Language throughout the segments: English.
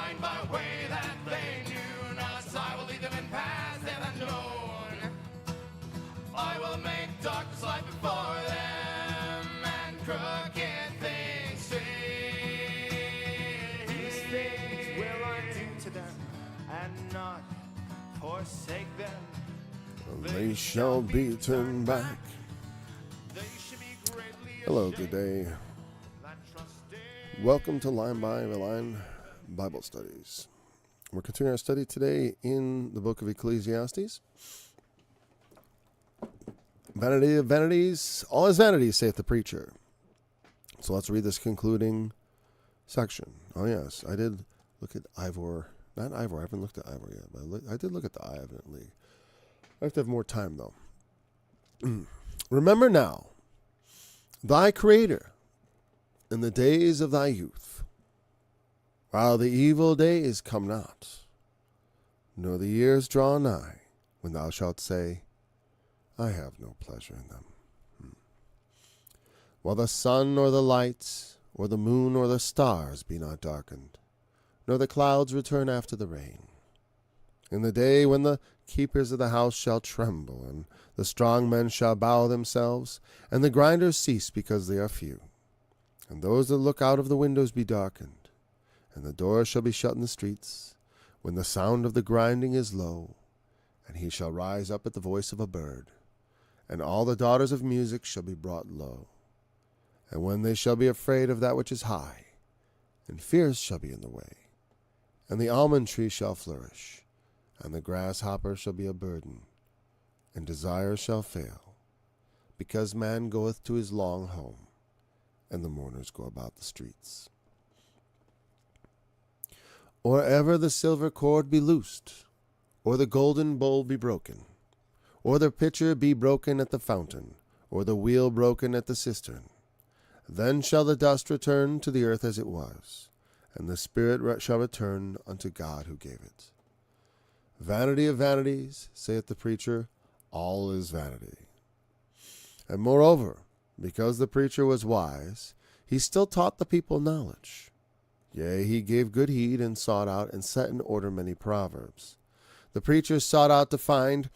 find by way that they knew not. I will lead them in paths they have known. I will make darkness light before them, and crooked things straight. These things will I do to them, and not forsake them. They shall be turned back. They should be greatly Hello, good day. Welcome to Line by Line Bible Studies. We're continuing our study today in the book of Ecclesiastes. Vanity of vanities, all is vanity, saith the preacher. So let's read this concluding section. Oh yes, I did look at Ivor. Not Ivor, I haven't looked at Ivor yet, but I did look at the Eye, evidently. I have to have more time, though. Remember now, thy Creator, in the days of thy youth, while the evil days come not, nor the years draw nigh, when thou shalt say, I have no pleasure in them. While the sun or the lights, or the moon or the stars be not darkened, nor the clouds return after the rain. In the day when the keepers of the house shall tremble, and the strong men shall bow themselves, and the grinders cease because they are few. And those that look out of the windows be darkened, and the doors shall be shut in the streets, when the sound of the grinding is low, and he shall rise up at the voice of a bird, and all the daughters of music shall be brought low. And when they shall be afraid of that which is high, and fears shall be in the way, and the almond tree shall flourish, and the grasshopper shall be a burden, and desire shall fail, because man goeth to his long home, and the mourners go about the streets. Or ever the silver cord be loosed, or the golden bowl be broken, or the pitcher be broken at the fountain, or the wheel broken at the cistern, then shall the dust return to the earth as it was, and the spirit shall return unto God who gave it. Vanity of vanities, saith the preacher, all is vanity. And moreover, because the preacher was wise, he still taught the people knowledge. Yea, he gave good heed, and sought out and set in order many proverbs. The preacher sought to find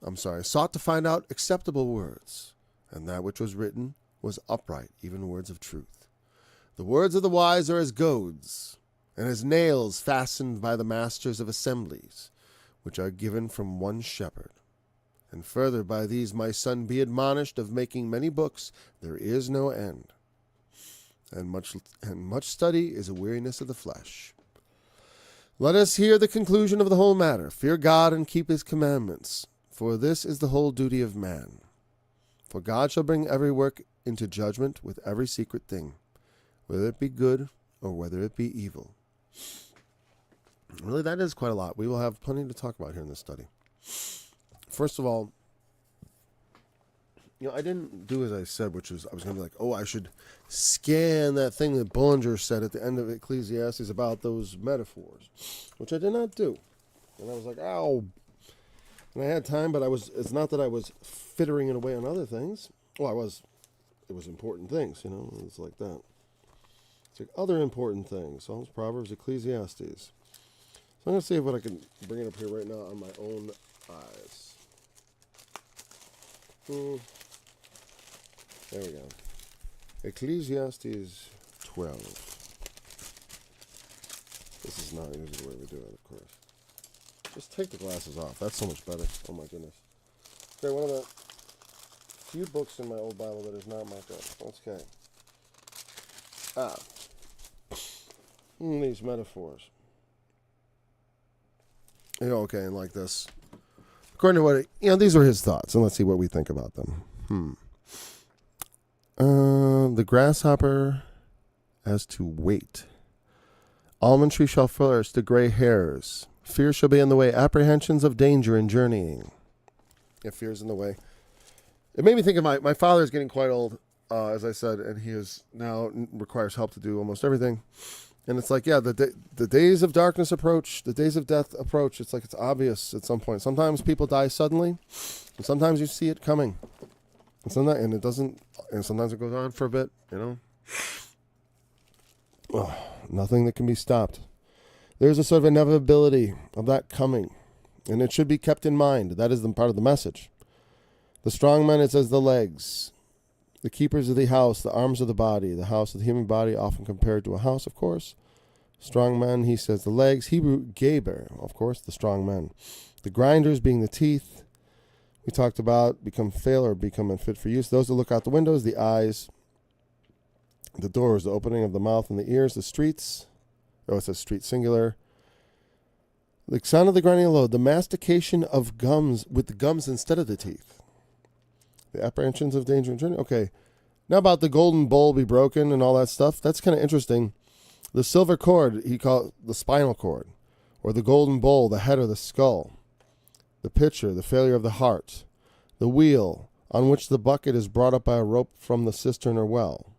out acceptable words, and that which was written was upright, even words of truth. The words of the wise are as goads, and as nails fastened by the masters of assemblies, which are given from one shepherd. And further, by these, my son, be admonished, of making many books there is no end. And much study is a weariness of the flesh. Let us hear the conclusion of the whole matter. Fear God and keep his commandments, for this is the whole duty of man. For God shall bring every work into judgment with every secret thing, whether it be good or whether it be evil. Really, that is quite a lot. We will have plenty to talk about here in this study. First of all, I didn't do as I said, which was I was going to be like, I should scan that thing that Bullinger said at the end of Ecclesiastes about those metaphors, which I did not do. And I was like, ow. And I had time, but it's not that I was fittering it away on other things. Well, it was important things, it's like that. It's like other important things. Psalms, Proverbs, Ecclesiastes. So I'm going to see if I can bring it up here right now on my own eyes. There we go. Ecclesiastes 12. This is not usually the way we do it, of course. Just take the glasses off. That's so much better. Oh my goodness. Okay, one of the few books in my old Bible that is not marked up. Okay. These metaphors. Okay, and like this. According to what, these were his thoughts, and let's see what we think about them. The grasshopper as to weight. Almond tree shall flourish, the gray hairs. Fear shall be in the way, apprehensions of danger in journeying. If fear's in the way. It made me think of my father is getting quite old, as I said, and he is now requires help to do almost everything. And it's like, the days of darkness approach, the days of death approach. It's like it's obvious at some point. Sometimes people die suddenly, and sometimes you see it coming. And it doesn't, and sometimes it goes on for a bit, Nothing that can be stopped. There's a sort of inevitability of that coming, and it should be kept in mind. That is the part of the message. The strong man, it says, the legs. The keepers of the house, the arms of the body. The house of the human body, often compared to a house, of course. Strong man, he says, the legs. Hebrew, geber, of course, the strong man. The grinders being the teeth. We talked about become fail or become unfit for use. Those that look out the windows, the eyes. The doors, the opening of the mouth and the ears. The streets. Oh, it says street singular. The sound of the grinding of load. The mastication of gums with the gums instead of the teeth. The apprehensions of danger and journey. Okay. Now about the golden bowl be broken and all that stuff. That's kind of interesting. The silver cord, he called the spinal cord. Or the golden bowl, the head or the skull. The pitcher, the failure of the heart. The wheel, on which the bucket is brought up by a rope from the cistern or well.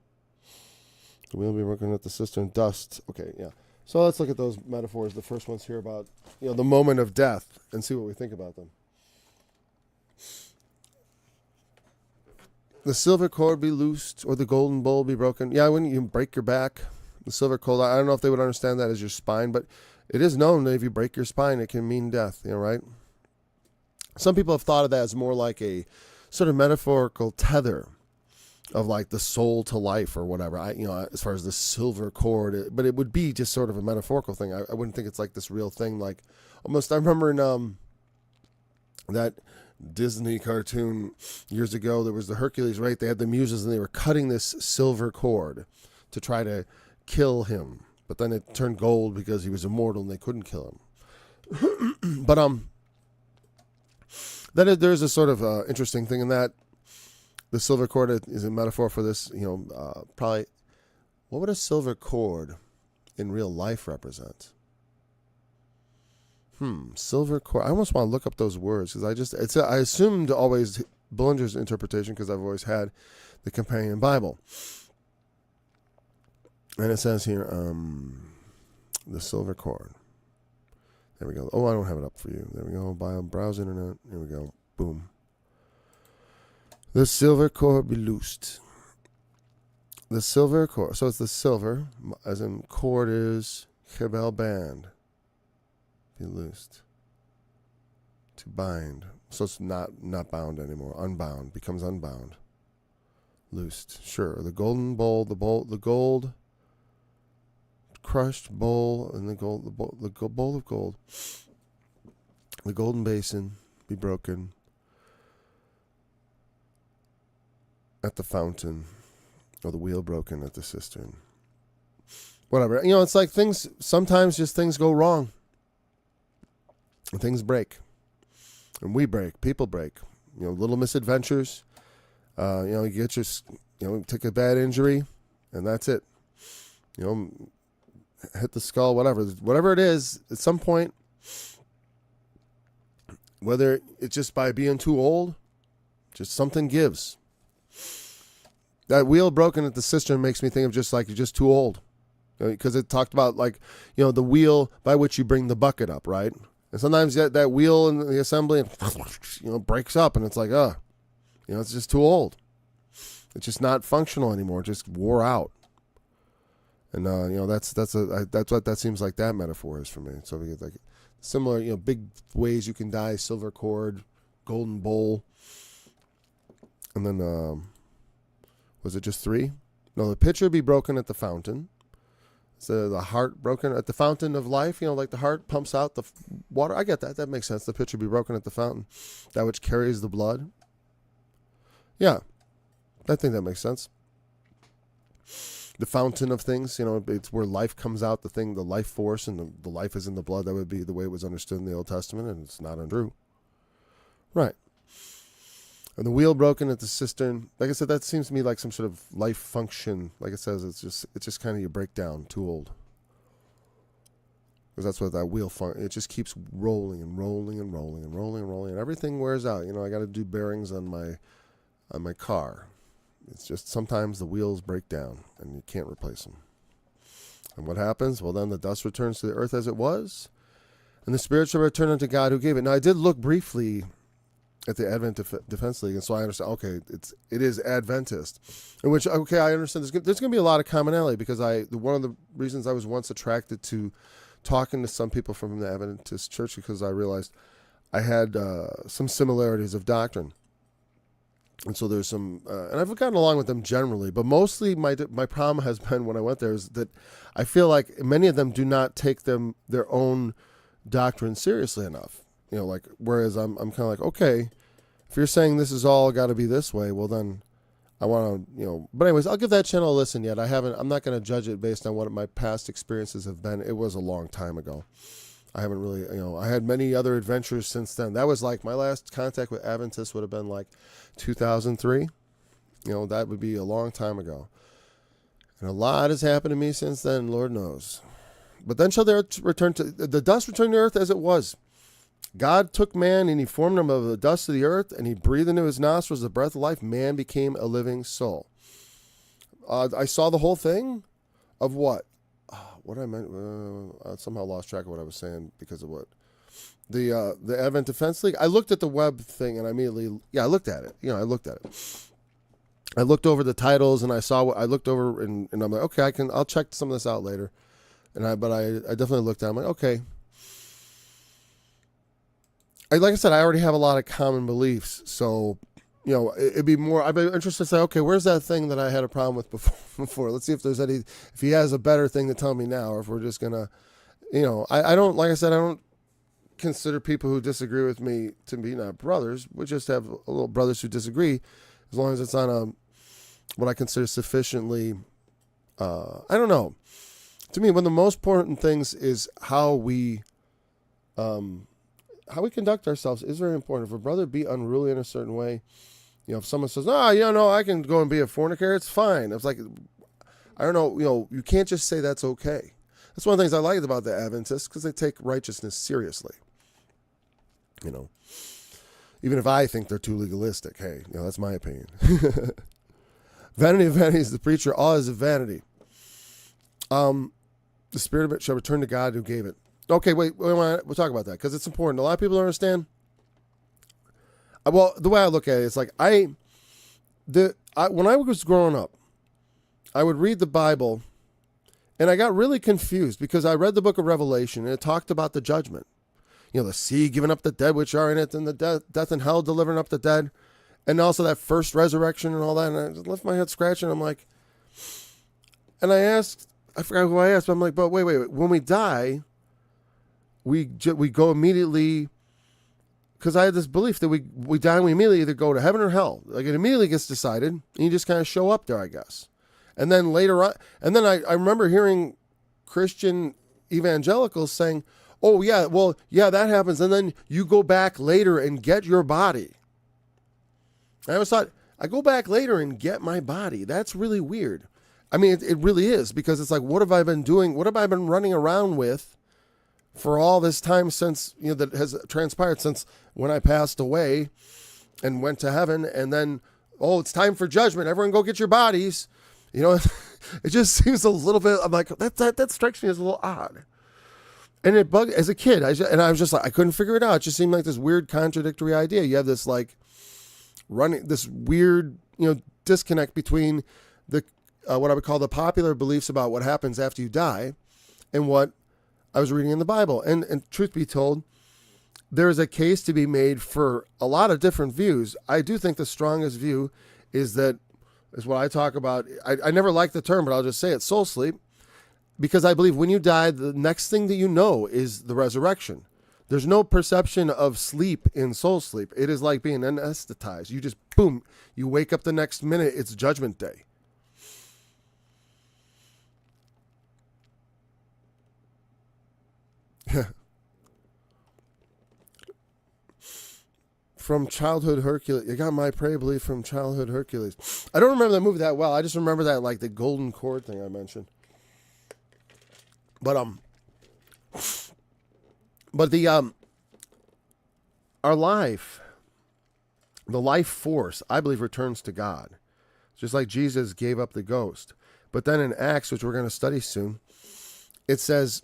The wheel be broken at the cistern, dust. Okay, yeah. So let's look at those metaphors. The first one's here about, the moment of death and see what we think about them. The silver cord be loosed or the golden bowl be broken. Yeah, when you break your back, the silver cord, I don't know if they would understand that as your spine, but it is known that if you break your spine, it can mean death, right? Some people have thought of that as more like a sort of metaphorical tether of like the soul to life or whatever. As far as the silver cord, but it would be just sort of a metaphorical thing. I wouldn't think it's like this real thing. Like almost, I remember in that Disney cartoon years ago, there was the Hercules, right? They had the muses and they were cutting this silver cord to try to kill him, but then it turned gold because he was immortal and they couldn't kill him. But there's a sort of interesting thing in that. The silver cord is a metaphor for this, probably. What would a silver cord in real life represent? Silver cord. I almost want to look up those words because I assumed always Bullinger's interpretation because I've always had the Companion Bible. And it says here, the silver cord. There we go. Oh, I don't have it up for you. There we go. Browse internet. Here we go. Boom. The silver cord be loosed. The silver cord. So it's the silver, as in cord is chebel band. Be loosed. To bind. So it's not bound anymore. Unbound. Becomes unbound. Loosed. Sure. The golden bowl. The gold. Crushed bowl and the bowl of gold. The golden basin be broken at the fountain, or the wheel broken at the cistern. Whatever. It's like sometimes just things go wrong. And things break. And we break. People break. Little misadventures. You get take a bad injury, and that's it. Hit the skull, whatever it is, at some point, whether it's just by being too old, just something gives. That wheel broken at the cistern makes me think of just like you're just too old, because it talked about the wheel by which you bring the bucket up, right? And sometimes that wheel in the assembly breaks up, and it's like it's just too old. It's just not functional anymore. It just wore out. And that's what that seems like that metaphor is for me. So we get like similar, big ways you can die: silver cord, golden bowl, and then was it just 3? No, the pitcher be broken at the fountain. So the heart broken at the fountain of life. Like the heart pumps out the water. I get that. That makes sense. The pitcher be broken at the fountain, that which carries the blood. Yeah, I think that makes sense. The fountain of things, it's where life comes out, the life force, and the life is in the blood. That would be the way it was understood in the Old Testament, and it's not untrue. Right. And the wheel broken at the cistern. Like I said, that seems to me like some sort of life function. Like it says, it's just kind of your breakdown, too old. Because that's what that wheel, it just keeps rolling and rolling and rolling and rolling and rolling, and everything wears out. I got to do bearings on my car. It's just sometimes the wheels break down and you can't replace them. And what happens? Well, then the dust returns to the earth as it was, and the spirit shall return unto God who gave it. Now, I did look briefly at the Advent Defense League, and so I understand, okay, it is Adventist, in which, okay, I understand there's going to be a lot of commonality, because one of the reasons I was once attracted to talking to some people from the Adventist church because I realized I had some similarities of doctrine. And so there's some, and I've gotten along with them generally, but mostly my problem has been when I went there is that I feel like many of them do not take their own doctrine seriously enough. You know, like, whereas I'm kind of like, okay, if you're saying this is all got to be this way, well then I want to, you know, but anyways, I'll give that channel a listen yet. I'm not going to judge it based on what my past experiences have been. It was a long time ago. I haven't really, you know, I had many other adventures since then. That was like my last contact with Adventists would have been like 2003. You know, that would be a long time ago. And a lot has happened to me since then, Lord knows. But then shall the dust return to the earth as it was. God took man and he formed him of the dust of the earth, and he breathed into his nostrils the breath of life. Man became a living soul. I saw the whole thing of what? What I meant, I somehow lost track of what I was saying because of what the Advent Defense League. I looked at the web thing and I immediately, I looked at it. You know, I looked at it. I looked over the titles and I saw what I looked over and I'm like, okay, I'll check some of this out later. But I definitely looked at it. I'm like, okay. Like I said, I already have a lot of common beliefs, so. You know, I'd be interested to say, okay, where's that thing that I had a problem with before? Let's see if he has a better thing to tell me now, or if we're just gonna, you know, I don't, like I said, I don't consider people who disagree with me to be not brothers. We just have a little brothers who disagree, as long as it's on what I consider sufficiently, I don't know. To me, one of the most important things is how we conduct ourselves is very important. If a brother be unruly in a certain way, you know, if someone says, I can go and be a fornicator, it's fine. It's like, I don't know, you know, you can't just say that's okay. That's one of the things I liked about the Adventists, because they take righteousness seriously. You know, even if I think they're too legalistic, hey, you know, that's my opinion. Vanity of vanities, the preacher, all is a vanity. The spirit of it shall return to God who gave it. Okay, wait, we'll talk about that because it's important. A lot of people don't understand. Well, the way I look at it, it's like when I was growing up, I would read the Bible, and I got really confused because I read the book of Revelation, and it talked about the judgment. You know, the sea giving up the dead which are in it, and the death and hell delivering up the dead, and also that first resurrection and all that. And I just left my head scratching. I'm like, and I forgot who I asked, but I'm like, but wait, when we die, we go immediately, because I had this belief that we die and we immediately either go to heaven or hell. Like, it immediately gets decided, and you just kind of show up there, I guess. And then later on, and then I remember hearing Christian evangelicals saying, oh yeah, well, yeah, that happens, and then you go back later and get your body. I always thought, I go back later and get my body. That's really weird. I mean, it really is, because it's like, what have I been doing? What have I been running around with for all this time since, you know, that has transpired since when I passed away and went to heaven, and then, oh, it's time for judgment. Everyone go get your bodies. You know, it just seems a little bit, I'm like, that strikes me as a little odd. And it bugged, as a kid, I was just like, I couldn't figure it out. It just seemed like this weird contradictory idea. You have this like this weird, you know, disconnect between the, what I would call the popular beliefs about what happens after you die and what I was reading in the Bible. And truth be told, there is a case to be made for a lot of different views. I do think the strongest view is what I talk about. I never liked the term, but I'll just say it, soul sleep, because I believe when you die, the next thing that you know is the resurrection. There's no perception of sleep in soul sleep. It is like being anesthetized. You just, boom, you wake up the next minute, it's judgment day. From childhood Hercules. You got my prayer belief from childhood Hercules. I don't remember that movie that well. I just remember that, like, the golden cord thing I mentioned. But our life, the life force, I believe, returns to God. Just like Jesus gave up the ghost. But then in Acts, which we're going to study soon, it says,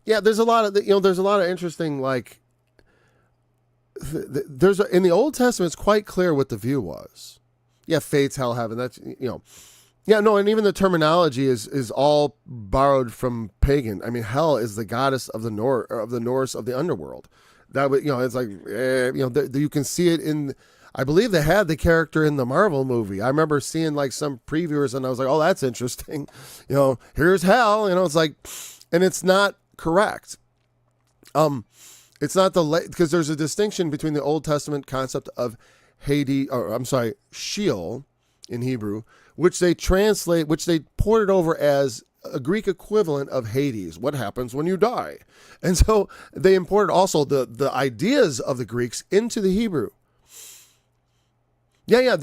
yeah, there's a lot of, there's a lot of interesting, like, in the Old Testament, it's quite clear what the view was. Yeah, fates, hell, heaven. That's, Yeah, no, and even the terminology is all borrowed from pagan. I mean, hell is the goddess of the Norse of the underworld. That would, it's like, you can see it in. I believe they had the character in the Marvel movie. I remember seeing like some previewers, and I was like, oh, that's interesting. Here's hell. It's like, and it's not correct. It's not because there's a distinction between the Old Testament concept of Hades, Sheol in Hebrew, which they ported over as a Greek equivalent of Hades, what happens when you die. And so they imported also the ideas of the Greeks into the Hebrew. Yeah,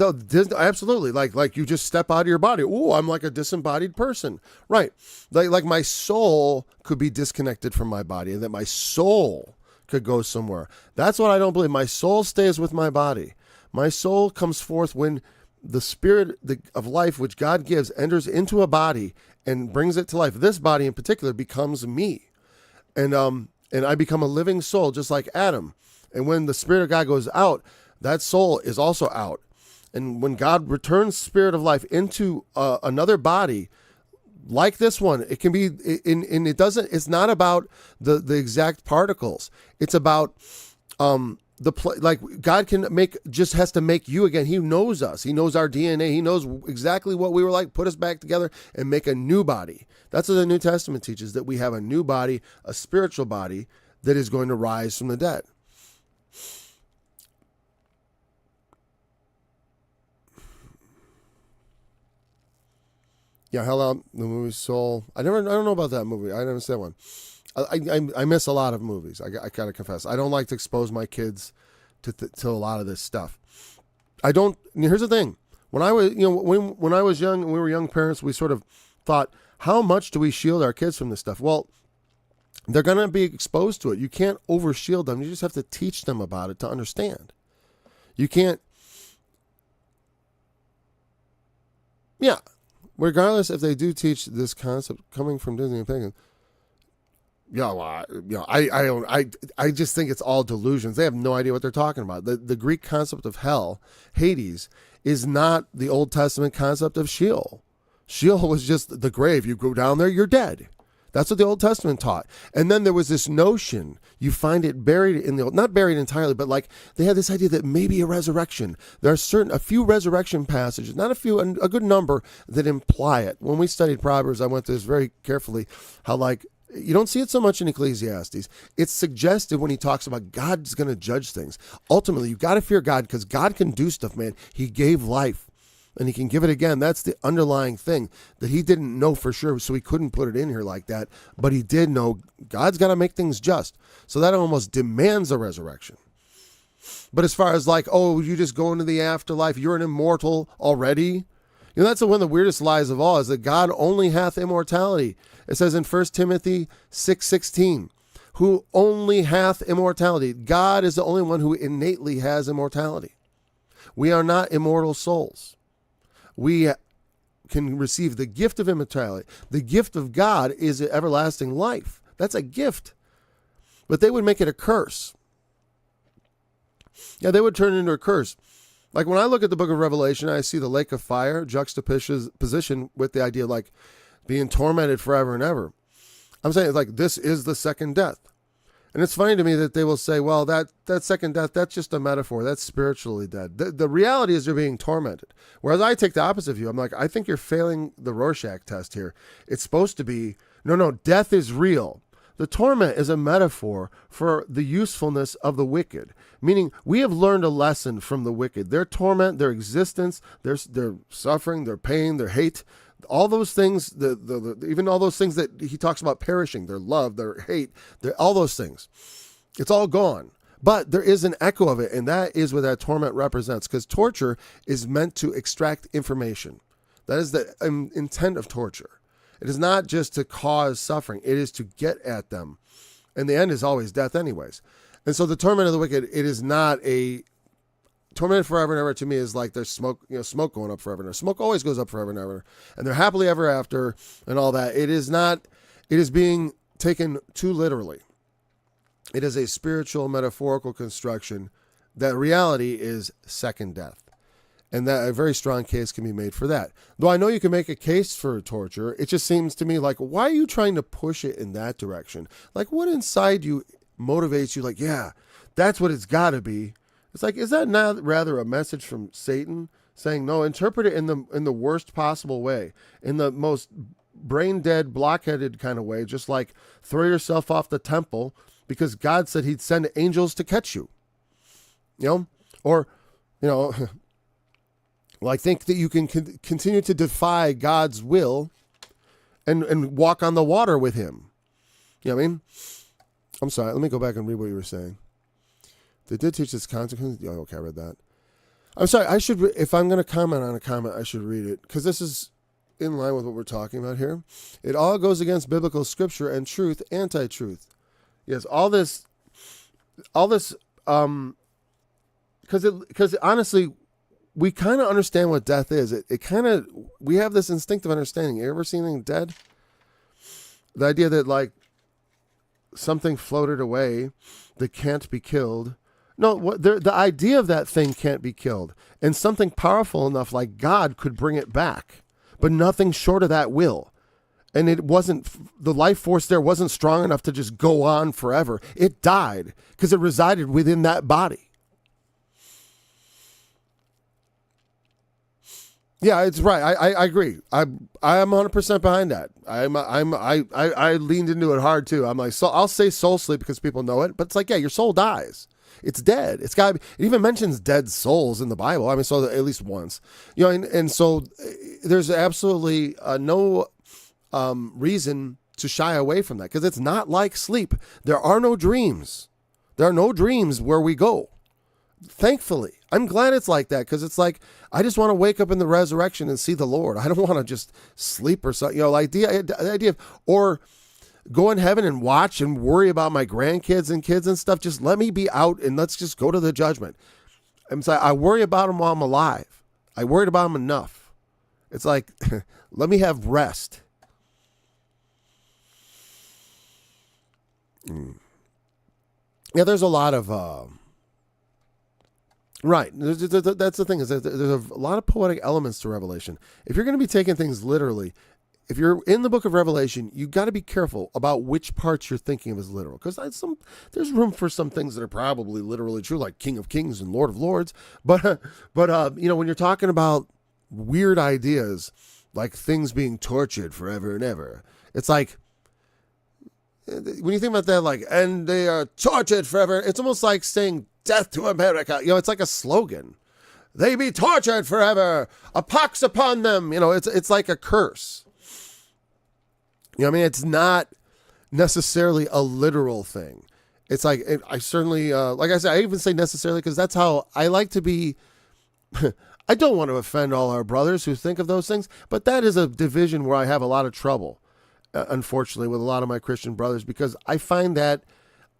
absolutely. Like you just step out of your body. Oh, I'm like a disembodied person. Right. Like my soul could be disconnected from my body, and that my soul could go somewhere. That's what I don't believe. My soul stays with my body. My soul comes forth when the spirit of life, which God gives, enters into a body and brings it to life. This body in particular becomes me. And I become a living soul, just like Adam. And when the Spirit of God goes out, that soul is also out. And when God returns spirit of life into another body like this one, it can be, it's not about the exact particles. It's about God has to make you again. He knows us. He knows our DNA. He knows exactly what we were like, put us back together and make a new body. That's what the New Testament teaches, that we have a new body, a spiritual body that is going to rise from the dead. Yeah, Hell Out, the movie Soul. I don't know about that movie. I never saw one. I miss a lot of movies. I gotta confess. I don't like to expose my kids to a lot of this stuff. I don't. Here's the thing. When I was when I was young and we were young parents, we sort of thought, how much do we shield our kids from this stuff? Well, they're gonna be exposed to it. You can't over shield them. You just have to teach them about it to understand. You can't. Yeah. Regardless if they do teach this concept coming from Disney and pagan, I just think it's all delusions. They have no idea what they're talking about. The Greek concept of hell, Hades, is not the Old Testament concept of Sheol. Sheol was just the grave. You go down there, you're dead. That's what the Old Testament taught. And then there was this notion, you find it buried in the Old, not buried entirely, but like they had this idea that maybe a resurrection. There are a few resurrection passages, not a few, a good number that imply it. When we studied Proverbs, I went through this very carefully, how like, you don't see it so much in Ecclesiastes. It's suggested when he talks about God's going to judge things. Ultimately, you got to fear God because God can do stuff, man. He gave life. And he can give it again. That's the underlying thing that he didn't know for sure, so he couldn't put it in here like that. But he did know God's got to make things just. So that almost demands a resurrection. But as far as like, oh, you just go into the afterlife, you're an immortal already. That's one of the weirdest lies of all, is that God only hath immortality. It says in 1 Timothy 6:16, who only hath immortality. God is the only one who innately has immortality. We are not immortal souls. We can receive the gift of immortality. The gift of God is everlasting life. That's a gift. But they would make it a curse. Yeah, they would turn it into a curse. Like when I look at the book of Revelation, I see the lake of fire juxtaposition with the idea of like being tormented forever and ever. I'm saying like this is the second death. And it's funny to me that they will say, well, that second death, that's just a metaphor. That's spiritually dead. The reality is they're being tormented. Whereas I take the opposite view. I'm like, I think you're failing the Rorschach test here. It's supposed to be, no, death is real. The torment is a metaphor for the usefulness of the wicked. Meaning we have learned a lesson from the wicked. Their torment, their existence, their suffering, their pain, their hate, all those things, even all those things that he talks about perishing, their love, their hate, all those things, it's all gone. But there is an echo of it, and that is what that torment represents, because torture is meant to extract information. That is the intent of torture. It is not just to cause suffering. It is to get at them. And the end is always death anyways. And so the torment of the wicked, it is not a tormented forever and ever. To me is like there's smoke going up forever and ever. Smoke always goes up forever and ever. And they're happily ever after and all that. It is being taken too literally. It is a spiritual metaphorical construction that reality is second death. And that a very strong case can be made for that. Though I know you can make a case for torture, it just seems to me like, why are you trying to push it in that direction? Like, what inside you motivates you? Like, yeah, that's what it's got to be. It's like, is that not rather a message from Satan saying, no, interpret it in the worst possible way, in the most brain dead, blockheaded kind of way, just like throw yourself off the temple because God said he'd send angels to catch you, or, well, I think that you can continue to defy God's will and walk on the water with him. You know what I mean? I'm sorry. Let me go back and read what you were saying. They did teach this consequence. Oh, okay, I read that. I'm sorry. If I'm going to comment on a comment, I should read it because this is in line with what we're talking about here. It all goes against biblical scripture and truth, anti-truth. Yes, all this, because honestly, we kind of understand what death is. We have this instinctive understanding. You ever seen anything dead? The idea that like something floated away that can't be killed. No, the idea of that thing can't be killed. And something powerful enough like God could bring it back. But nothing short of that will. And the life force there wasn't strong enough to just go on forever. It died because it resided within that body. Yeah, it's right. I agree. I'm 100% behind that. I leaned into it hard too. I'm like, so I'll say soul sleep because people know it, but it's like, yeah, your soul dies. It's dead. It even mentions dead souls in the Bible. I mean, so at least once, and so there's absolutely no reason to shy away from that because it's not like sleep. There are no dreams. There are no dreams where we go. Thankfully, I'm glad it's like that because it's like, I just want to wake up in the resurrection and see the Lord. I don't want to just sleep or something, like the idea of, or go in heaven and watch and worry about my grandkids and kids and stuff. Just let me be out and let's just go to the judgment. I'm sorry, I worry about them while I'm alive. I worried about them enough. It's like, let me have rest. Yeah, there's a lot of, right. That's the thing is that there's a lot of poetic elements to Revelation. If you're going to be taking things literally, if you're in the book of Revelation, you got to be careful about which parts you're thinking of as literal. Because there's room for some things that are probably literally true, like King of Kings and Lord of Lords. But when you're talking about weird ideas, like things being tortured forever and ever, it's like, when you think about that, like, and they are tortured forever, it's almost like saying death to America. It's like a slogan. They be tortured forever. A pox upon them. It's like a curse. It's not necessarily a literal thing. It's like, I certainly, like I said, I even say necessarily because that's how I like to be. I don't want to offend all our brothers who think of those things, but that is a division where I have a lot of trouble, unfortunately, with a lot of my Christian brothers, because I find that,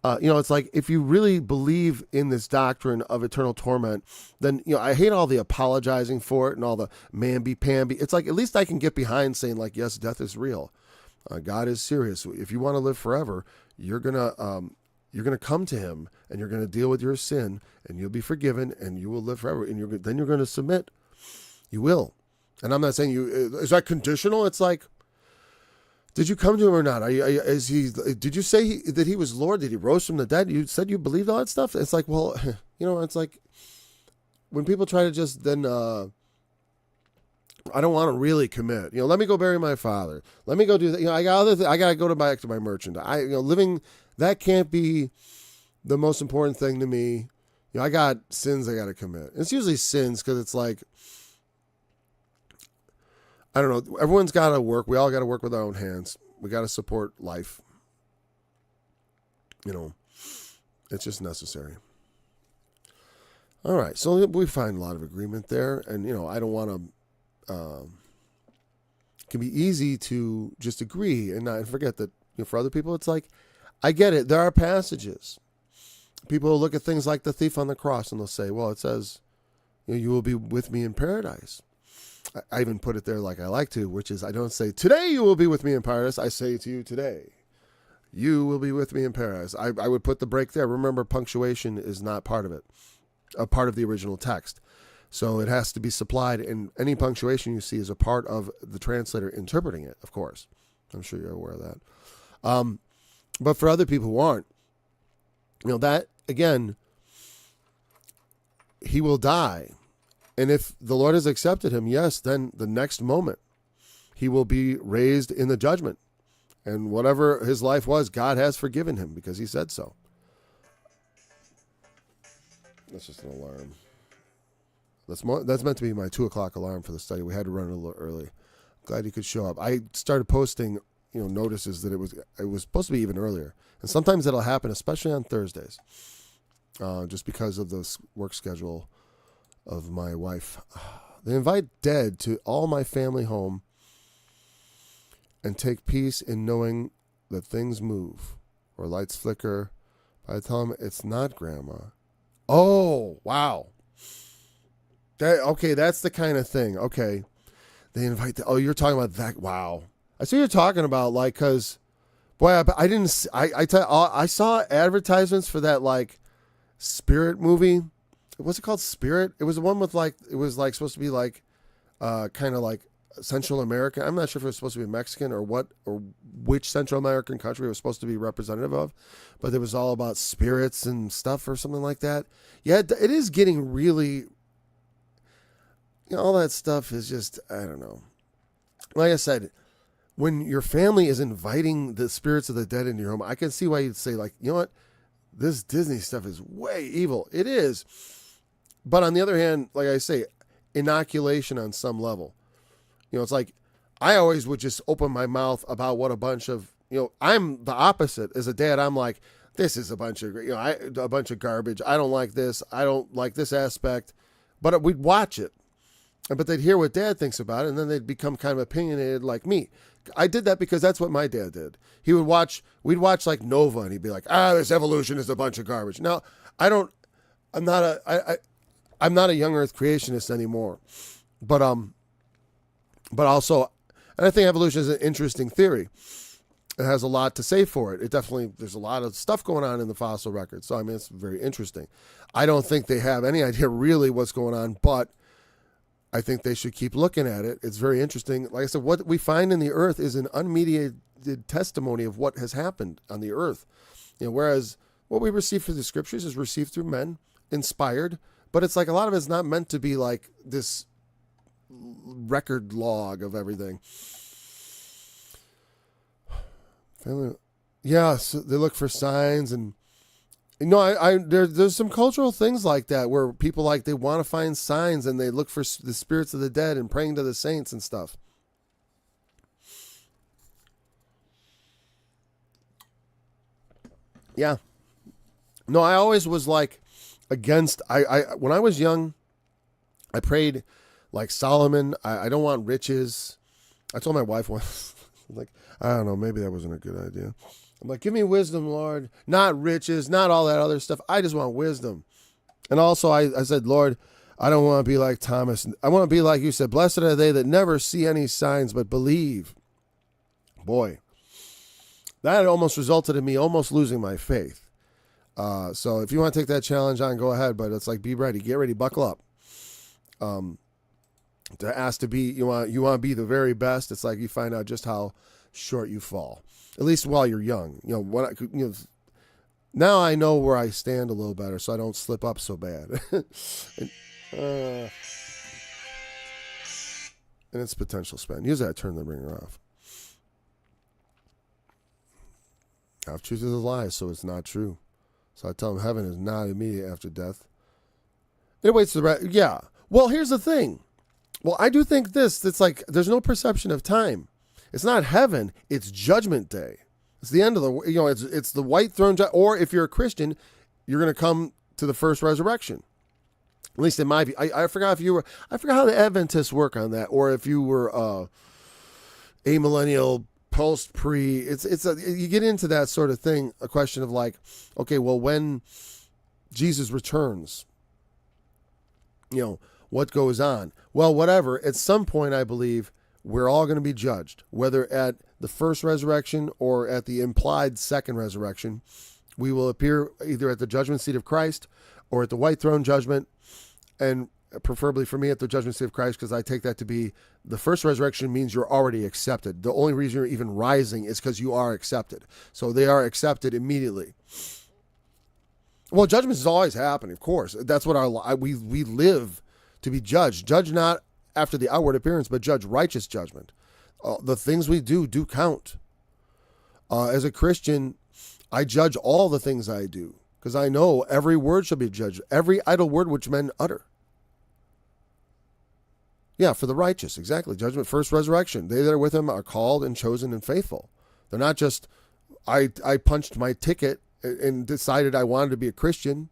it's like, if you really believe in this doctrine of eternal torment, then, I hate all the apologizing for it and all the mamby-pamby. It's like, at least I can get behind saying, like, yes, death is real. God is serious. If you want to live forever, you're going to come to him and you're going to deal with your sin and you'll be forgiven and you will live forever. And then you're going to submit. You will. And I'm not saying is that conditional? It's like, did you come to him or not? Did you say that he was Lord? Did he rose from the dead? You said you believed all that stuff. It's like, well, it's like when people try to just then, I don't want to really commit. Let me go bury my father. Let me go do that. I got other. I got to go back to my merchandise. Living that can't be the most important thing to me. I got sins I got to commit. It's usually sins because it's like, I don't know. Everyone's got to work. We all got to work with our own hands. We got to support life. It's just necessary. All right. So we find a lot of agreement there. And, I don't want to, it can be easy to just agree and not forget that for other people, it's like, I get it. There are passages. People will look at things like the thief on the cross and they'll say, well, it says, you will be with me in paradise. I even put it there like I like to, which is I don't say, today you will be with me in paradise. I say to you today, you will be with me in paradise. I would put the break there. Remember, punctuation is not part of it, a part of the original text. So it has to be supplied, and any punctuation you see is a part of the translator interpreting it, of course. I'm sure you're aware of that. But for other people who aren't, that, again, he will die. And if the Lord has accepted him, yes, then the next moment he will be raised in the judgment. And whatever his life was, God has forgiven him because he said so. That's just an alarm. That's meant to be my 2:00 alarm for the study. We had to run a little early. Glad you could show up. I started posting, notices that it was supposed to be even earlier. And sometimes that'll happen, especially on Thursdays, just because of the work schedule of my wife. They invite dead to all my family home and take peace in knowing that things move or lights flicker. I tell them it's not grandma. Oh, wow. Okay, that's the kind of thing. Okay. They invite you're talking about that. Wow. I see what you're talking about, because, boy, I saw advertisements for that, Spirit movie. What's it called? Spirit? It was the one with, supposed to be, kind of Central American. I'm not sure if it was supposed to be Mexican or which Central American country it was supposed to be representative of, but it was all about spirits and stuff or something like that. Yeah, it is getting really, all that stuff is just, I don't know. Like I said, when your family is inviting the spirits of the dead into your home, I can see why you'd say, you know what? This Disney stuff is way evil. It is. But on the other hand, like I say, inoculation on some level. It's like I always would just open my mouth about what a bunch of, I'm the opposite. As a dad, I'm like, this is a bunch of, a bunch of garbage. I don't like this. I don't like this aspect. But we'd watch it. But they'd hear what Dad thinks about it, and then they'd become kind of opinionated like me. I did that because that's what my dad did. We'd watch Nova, and he'd be like, this evolution is a bunch of garbage. Now, I'm not a young Earth creationist anymore. But also, and I think evolution is an interesting theory. It has a lot to say for it. There's a lot of stuff going on in the fossil record. So, it's very interesting. I don't think they have any idea really what's going on, but I think they should keep looking at it. It's very interesting. Like I said, what we find in the earth is an unmediated testimony of what has happened on the earth. Whereas what we receive from the scriptures is received through men, inspired, but it's a lot of it's not meant to be like this record log of everything. Yeah, so they look for signs, and there's some cultural things like that where people they want to find signs and they look for the spirits of the dead and praying to the saints and stuff. Yeah. No, I always was against, when I was young, I prayed like Solomon. I don't want riches. I told my wife once, I don't know, maybe that wasn't a good idea. I'm like, give me wisdom, Lord, not riches, not all that other stuff. I just want wisdom. And also I said, Lord, I don't want to be like Thomas. I want to be like you said, blessed are they that never see any signs but believe. Boy, that almost resulted in me almost losing my faith. So if you want to take that challenge on, go ahead. But it's be ready, get ready, buckle up. To ask to be, you want to be the very best. It's you find out just how short you fall. At least while you're young, now I know where I stand a little better, so I don't slip up so bad. And it's potential spend. Usually I turn the ringer off. Half truth is a lie, so it's not true. So I tell them heaven is not immediate after death. It waits yeah. Well, here's the thing. Well, I do think this. It's there's no perception of time. It's not heaven. It's judgment day. It's the end of the, it's the white throne. Or if you're a Christian, you're going to come to the first resurrection. At least in my view. I forgot I forgot how the Adventists work on that. Or if you were a millennial post-pre, you get into that sort of thing. A question of okay, well, when Jesus returns, what goes on? Well, whatever. At some point, I believe, we're all going to be judged, whether at the first resurrection or at the implied second resurrection. We will appear either at the judgment seat of Christ or at the white throne judgment. And preferably for me at the judgment seat of Christ, because I take that to be the first resurrection means you're already accepted. The only reason you're even rising is because you are accepted. So they are accepted immediately. Well, judgment is always happening, of course. That's what we live to be judged. Judge not after the outward appearance, but judge righteous judgment. The things we do count. As a Christian, I judge all the things I do, because I know every word shall be judged, every idle word which men utter. Yeah, for the righteous, exactly. Judgment, first resurrection. They that are with him are called and chosen and faithful. They're not just, I punched my ticket and decided I wanted to be a Christian.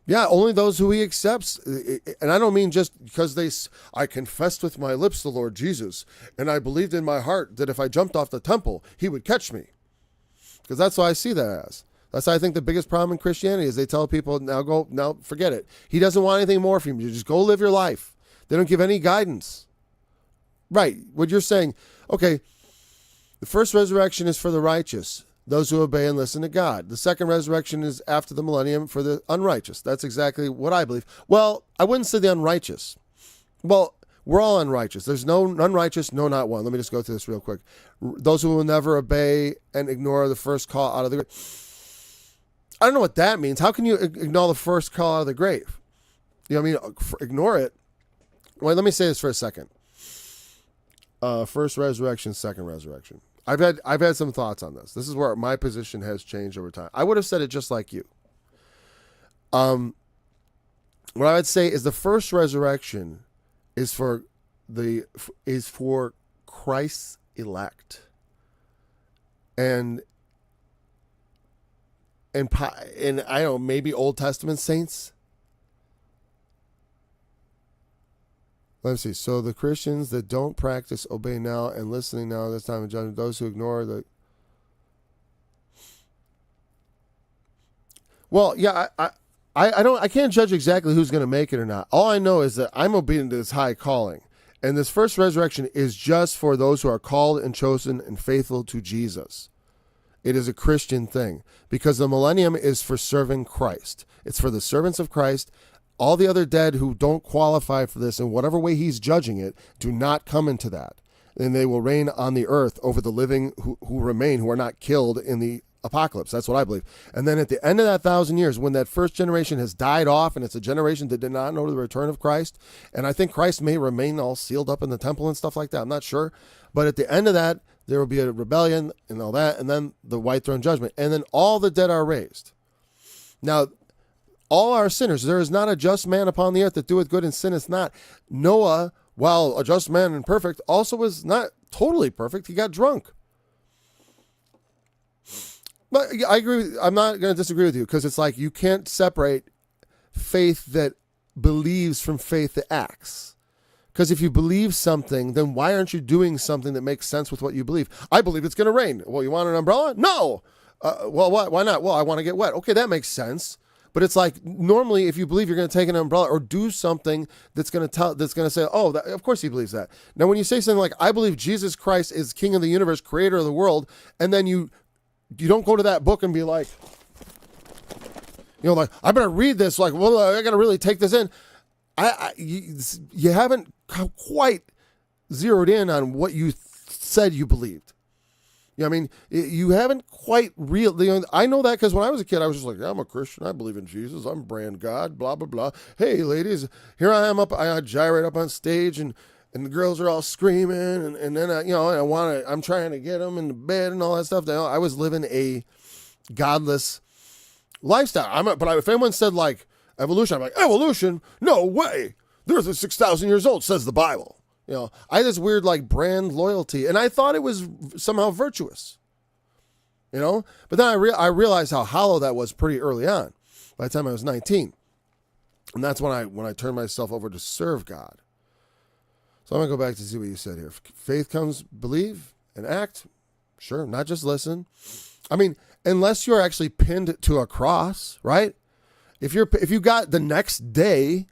Yeah, only those who he accepts. And I don't mean just because I confessed with my lips the Lord Jesus, and I believed in my heart that if I jumped off the temple, he would catch me. Because that's what I see that as. That's why I think the biggest problem in Christianity is they tell people, now forget it. He doesn't want anything more from you. Just go live your life. They don't give any guidance. Right. What you're saying, okay, the first resurrection is for the righteous, those who obey and listen to God. The second resurrection is after the millennium for the unrighteous. That's exactly what I believe. Well, I wouldn't say the unrighteous. Well, we're all unrighteous. There's no unrighteous, no, not one. Let me just go through this real quick. Those who will never obey and ignore the first call out of the grave. I don't know what that means. How can you ignore the first call out of the grave? You know what I mean? Ignore it. Well, let me say this for a second. First resurrection, second resurrection. I've had some thoughts on this. This is where my position has changed over time. I would have said it just like you. What I would say is the first resurrection is for Christ's elect, and I don't know, maybe Old Testament saints. Let's see. So the Christians that don't practice obey now and listening now at this time of judgment, those who ignore the. Well, yeah, I can't judge exactly who's going to make it or not. All I know is that I'm obedient to this high calling, and this first resurrection is just for those who are called and chosen and faithful to Jesus. It is a Christian thing, because the millennium is for serving Christ. It's for the servants of Christ. All the other dead who don't qualify for this in whatever way he's judging it do not come into that. And they will reign on the earth over the living who remain, who are not killed in the apocalypse. That's what I believe. And then at the end of that 1,000 years, when that first generation has died off and it's a generation that did not know the return of Christ, and I think Christ may remain all sealed up in the temple and stuff like that. I'm not sure. But at the end of that, there will be a rebellion and all that, and then the white throne judgment. And then all the dead are raised. Now, all are sinners. There is not a just man upon the earth that doeth good and sinneth not. Noah, while a just man and perfect, also was not totally perfect. He got drunk. But I agree. I'm not going to disagree with you, because it's like you can't separate faith that believes from faith that acts. Because if you believe something, then why aren't you doing something that makes sense with what you believe? I believe it's going to rain. Well, you want an umbrella? No. Well, why not? Well, I want to get wet. Okay, that makes sense. But it's like, normally, if you believe you're going to take an umbrella or do something that's going to say, oh, of course he believes that. Now, when you say something like, I believe Jesus Christ is King of the universe, creator of the world, and then you don't go to that book and be like, like, I better read this. Like, well, I got to really take this in. You haven't quite zeroed in on what you said you believed. I mean, you haven't quite I know that because when I was a kid, I was just like, I'm a Christian. I believe in Jesus. I'm brand God, blah, blah, blah. Hey, ladies, here I am I gyrate up on stage and the girls are all screaming. And then, I'm trying to get them into bed and all that stuff. I was living a godless lifestyle. But if anyone said like evolution, I'm like, evolution? No way. There's a 6,000 years old, says the Bible. I had this weird like brand loyalty, and I thought it was somehow virtuous, but then I realized how hollow that was pretty early on, by the time I was 19. And that's when I turned myself over to serve God. So I'm going to go back to see what you said here. Faith comes, believe and act. Sure. Not just listen. I mean, unless you're actually pinned to a cross, right? If you got the next day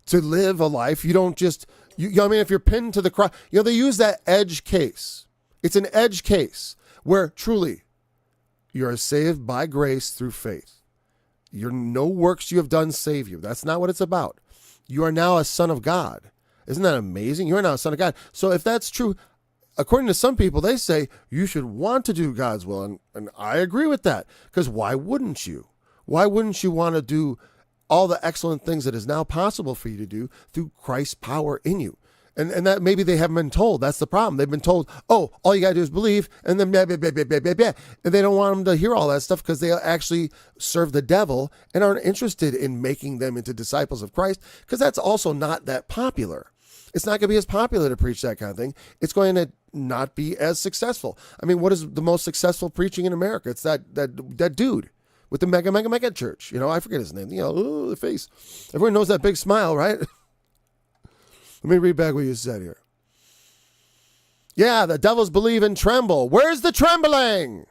to live a life, you don't just, if you're pinned to the cross, they use that edge case. It's an edge case where truly you are saved by grace through faith. Your no works you have done save you. That's not what it's about. You are now a son of God. Isn't that amazing? You are now a son of God. So if that's true, according to some people, they say you should want to do God's will. And I agree with that, because why wouldn't you? Why wouldn't you want to do all the excellent things that is now possible for you to do through Christ's power in you? And that maybe they haven't been told. That's the problem. They've been told, oh, all you got to do is believe, and then blah, blah, blah, blah, blah, blah. And they don't want them to hear all that stuff because they actually serve the devil and aren't interested in making them into disciples of Christ, because that's also not that popular. It's not going to be as popular to preach that kind of thing. It's going to not be as successful. I mean, what is the most successful preaching in America? It's that dude with the mega church. I forget his name. The face. Everyone knows that big smile, right? Let me read back what you said here. Yeah, the devils believe and tremble. Where's the trembling?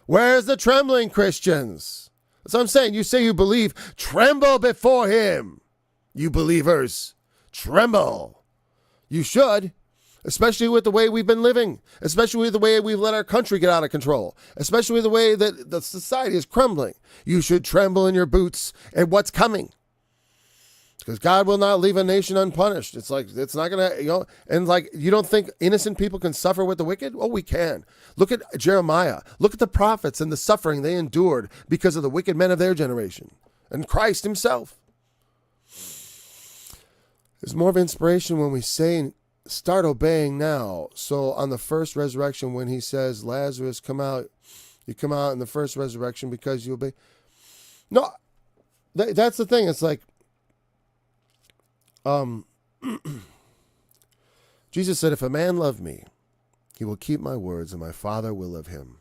Where's the trembling, Christians? That's what I'm saying. You say you believe. Tremble before him. You believers, tremble. You should, especially with the way we've been living, especially with the way we've let our country get out of control, especially with the way that the society is crumbling. You should tremble in your boots at what's coming. Because God will not leave a nation unpunished. It's like, it's not going to, and like, you don't think innocent people can suffer with the wicked? Oh, we can. Look at Jeremiah. Look at the prophets and the suffering they endured because of the wicked men of their generation and Christ himself. There's more of inspiration when we say, start obeying now. So on the first resurrection, when he says, Lazarus, come out, you come out in the first resurrection because you obey. No, that's the thing. It's like, Jesus said, if a man love me, he will keep my words, and my Father will love him,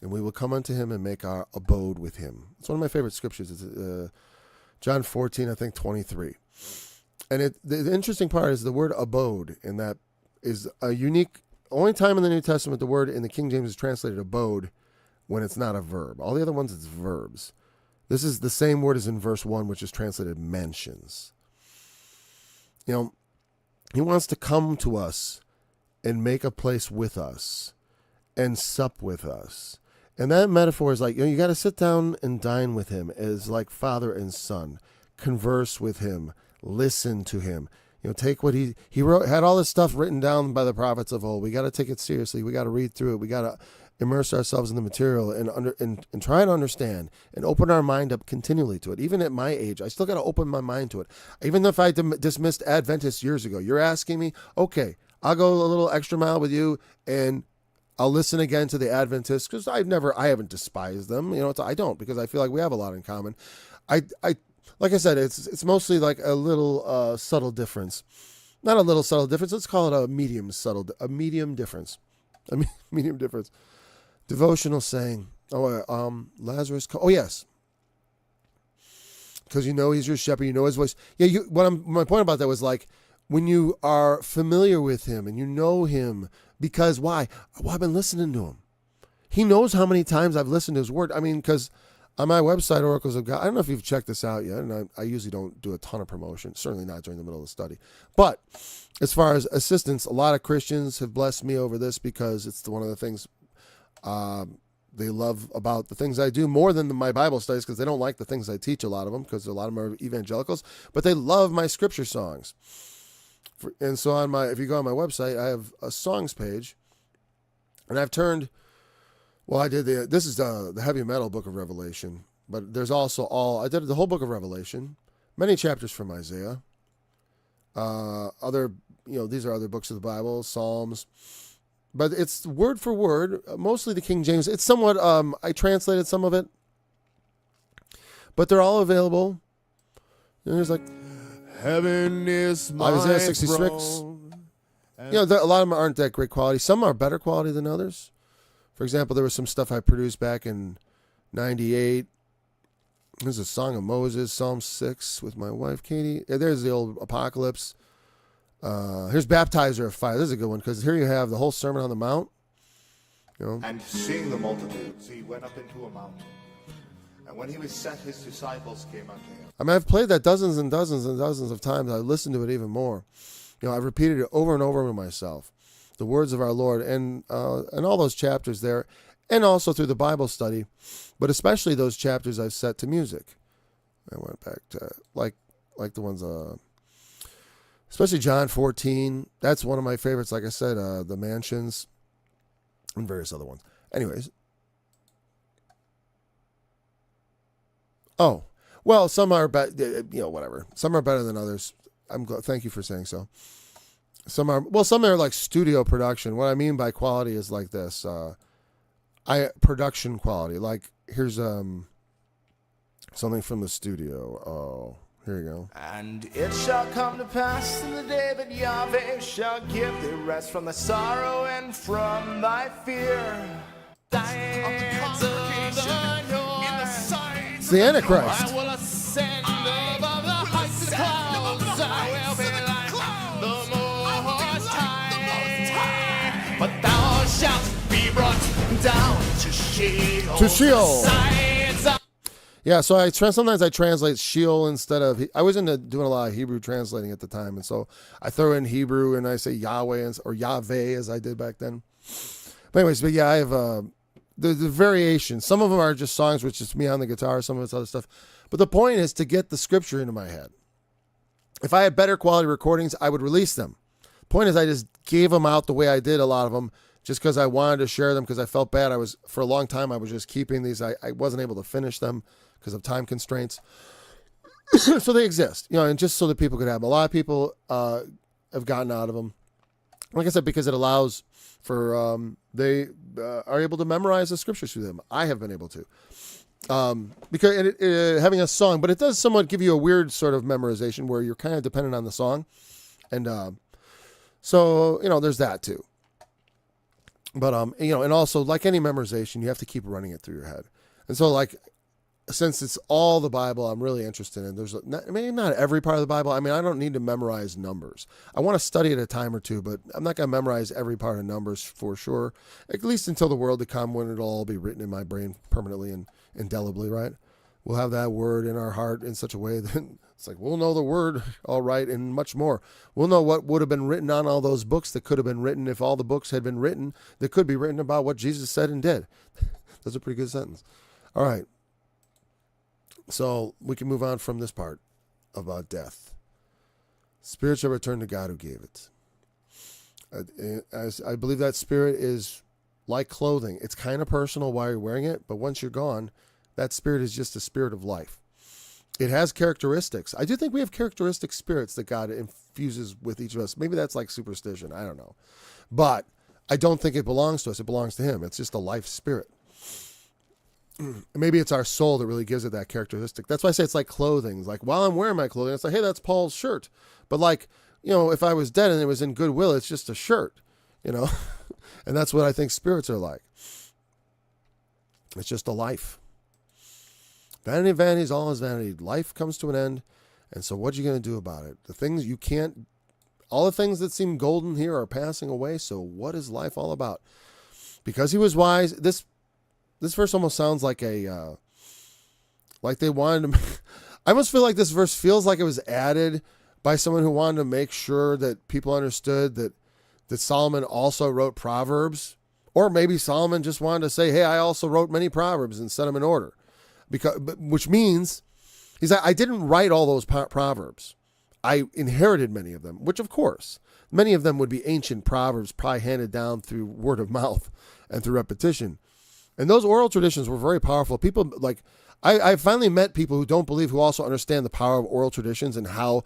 and we will come unto him and make our abode with him. It's one of my favorite scriptures. It's John 14, I think 23. And the interesting part is the word abode, and that is a unique, only time in the New Testament the word in the King James is translated abode when it's not a verb. All the other ones, it's verbs. This is the same word as in verse 1, which is translated mansions. He wants to come to us and make a place with us and sup with us. And that metaphor is like, you got to sit down and dine with him as like father and son, converse with him, listen to him, take what he wrote, had all this stuff written down by the prophets of old. We got to take it seriously. We got to read through it. We got to immerse ourselves in the material and try to understand and open our mind up continually to it. Even at my age, I still got to open my mind to it. Even if I dismissed Adventists years ago, you're asking me, okay, I'll go a little extra mile with you and I'll listen again to the Adventists, because I haven't despised them. I don't, because I feel like we have a lot in common. I like I said, it's mostly like a little subtle difference. Not a little subtle difference. Let's call it a medium difference. A medium difference. Devotional saying, Lazarus, oh yes, because he's your shepherd, his voice. Yeah, my point about that was like, when you are familiar with him and you know him, because why? Well, I've been listening to him. He knows how many times I've listened to his word. I mean, because on my website, Oracles of God, I don't know if you've checked this out yet, and I usually don't do a ton of promotion, certainly not during the middle of the study. But as far as assistance, a lot of Christians have blessed me over this, because it's one of the things they love about the things I do more than my Bible studies, because they don't like the things I teach, a lot of them, because a lot of them are evangelicals, but they love my scripture songs. And so if you go on my website, I have a songs page, and I've turned, this is the heavy metal book of Revelation, but there's also I did the whole book of Revelation, many chapters from Isaiah, these are other books of the Bible, Psalms, but it's word for word, mostly the King James. It's somewhat, I translated some of it, but they're all available. And there's like, heaven is my Isaiah 66. throne. A lot of them aren't that great quality. Some are better quality than others. For example, there was some stuff I produced back in 98. There's a Song of Moses, Psalm 6 with my wife, Katie. There's the old Apocalypse. Here's Baptizer of Fire. This is a good one, because here you have the whole Sermon on the Mount. And seeing the multitudes, he went up into a mountain. And when he was set, his disciples came unto him. I mean, I've played that dozens and dozens and dozens of times. I listened to it even more. I've repeated it over and over with myself. The words of our Lord, and all those chapters there, and also through the Bible study, but especially those chapters I've set to music. I went back to like the ones, especially John 14. That's one of my favorites. Like I said, the mansions and various other ones. Anyways. Oh, well, some are better, whatever. Some are better than others. Thank you for saying so. Some are like studio production. What I mean by quality is like this. Production quality. Like here's something from the studio. Oh, here you go. And it shall come to pass in the day that Yahweh shall give thee rest from thy sorrow and from thy fear. It's the Antichrist. I will ascend above the heights of the clouds. I will be like the Most High. But thou shalt be brought down to Sheol. To Sheol. Yeah, so sometimes I translate Sheol instead of. I was into doing a lot of Hebrew translating at the time, and so I throw in Hebrew and I say Yahweh or Yahweh as I did back then. But anyways, I have the variations. Some of them are just songs with just me on the guitar. Some of it's other stuff. But the point is to get the scripture into my head. If I had better quality recordings, I would release them. Point is, I just gave them out the way I did a lot of them, just because I wanted to share them because I felt bad. For a long time, I was just keeping these. I wasn't able to finish them because of time constraints. So they exist, and just so that people could have them. A lot of people have gotten out of them. Like I said, because it allows for, they are able to memorize the scriptures through them. I have been able to. Because having a song, but it does somewhat give you a weird sort of memorization where you're kind of dependent on the song. And so, there's that too. But, and also like any memorization, you have to keep running it through your head. And so like, since it's all the Bible I'm really interested in, there's maybe not every part of the Bible. I mean, I don't need to memorize numbers. I want to study it a time or two, but I'm not going to memorize every part of numbers for sure, at least until the world to come when it'll all be written in my brain permanently and indelibly, right? We'll have that word in our heart in such a way that it's like, we'll know the word all right and much more. We'll know what would have been written on all those books that could have been written if all the books had been written that could be written about what Jesus said and did. That's a pretty good sentence. All right. So we can move on from this part about death. Spirit shall return to God who gave it. As I believe that spirit is like clothing. It's kind of personal while you're wearing it, but once you're gone, that spirit is just a spirit of life. It has characteristics. I do think we have characteristic spirits that God infuses with each of us. Maybe that's like superstition. I don't know. But I don't think it belongs to us. It belongs to Him. It's just a life spirit. Maybe it's our soul that really gives it that characteristic. That's why I say it's like clothing. Like while I'm wearing my clothing, it's like, hey, that's Paul's shirt. But like, if I was dead and it was in goodwill, it's just a shirt, And that's what I think spirits are like. It's just a life. Vanity of vanities, all is vanity. Life comes to an end. And so what are you going to do about it? All the things that seem golden here are passing away. So what is life all about? Because he was wise. This verse almost sounds like like they wanted to. I almost feel like this verse feels like it was added by someone who wanted to make sure that people understood that Solomon also wrote Proverbs, or maybe Solomon just wanted to say, "Hey, I also wrote many Proverbs and set them in order," which means he's like, I didn't write all those Proverbs. I inherited many of them, which of course many of them would be ancient Proverbs, probably handed down through word of mouth and through repetition. And those oral traditions were very powerful. People like, I finally met people who don't believe, who also understand the power of oral traditions and how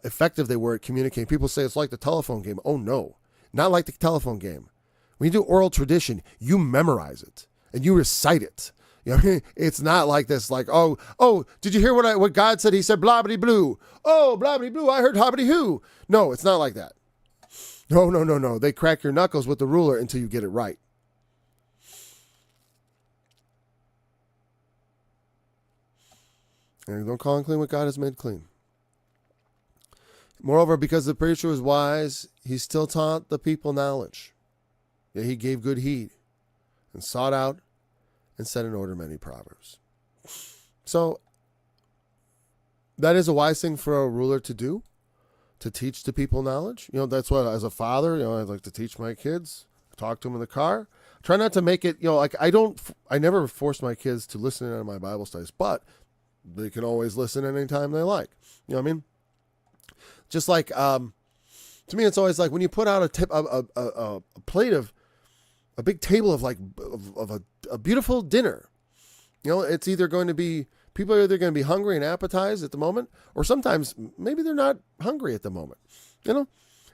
effective they were at communicating. People say it's like the telephone game. Oh no, not like the telephone game. When you do oral tradition, you memorize it and you recite it. It's not like this, like, oh, did you hear what God said? He said, blah, blah, blue. Oh, blah, blah, blue. I heard hobbity hoo. No, it's not like that. No. They crack your knuckles with the ruler until you get it right. And don't call unclean what God has made clean. Moreover, because the preacher was wise, he still taught the people knowledge. Yet he gave good heed and sought out and set in order many proverbs. So that is a wise thing for a ruler to do, to teach the people knowledge. That's what, as a father, I like to teach my kids, talk to them in the car. Try not to make it, like I never force my kids to listen in on my Bible studies, but they can always listen anytime they like. You know what I mean? Just like, to me, it's always like when you put out a plate of, a big table of like, of a beautiful dinner, you know, it's either going to be, people are either going to be hungry and appetized at the moment, or sometimes maybe they're not hungry at the moment. You know,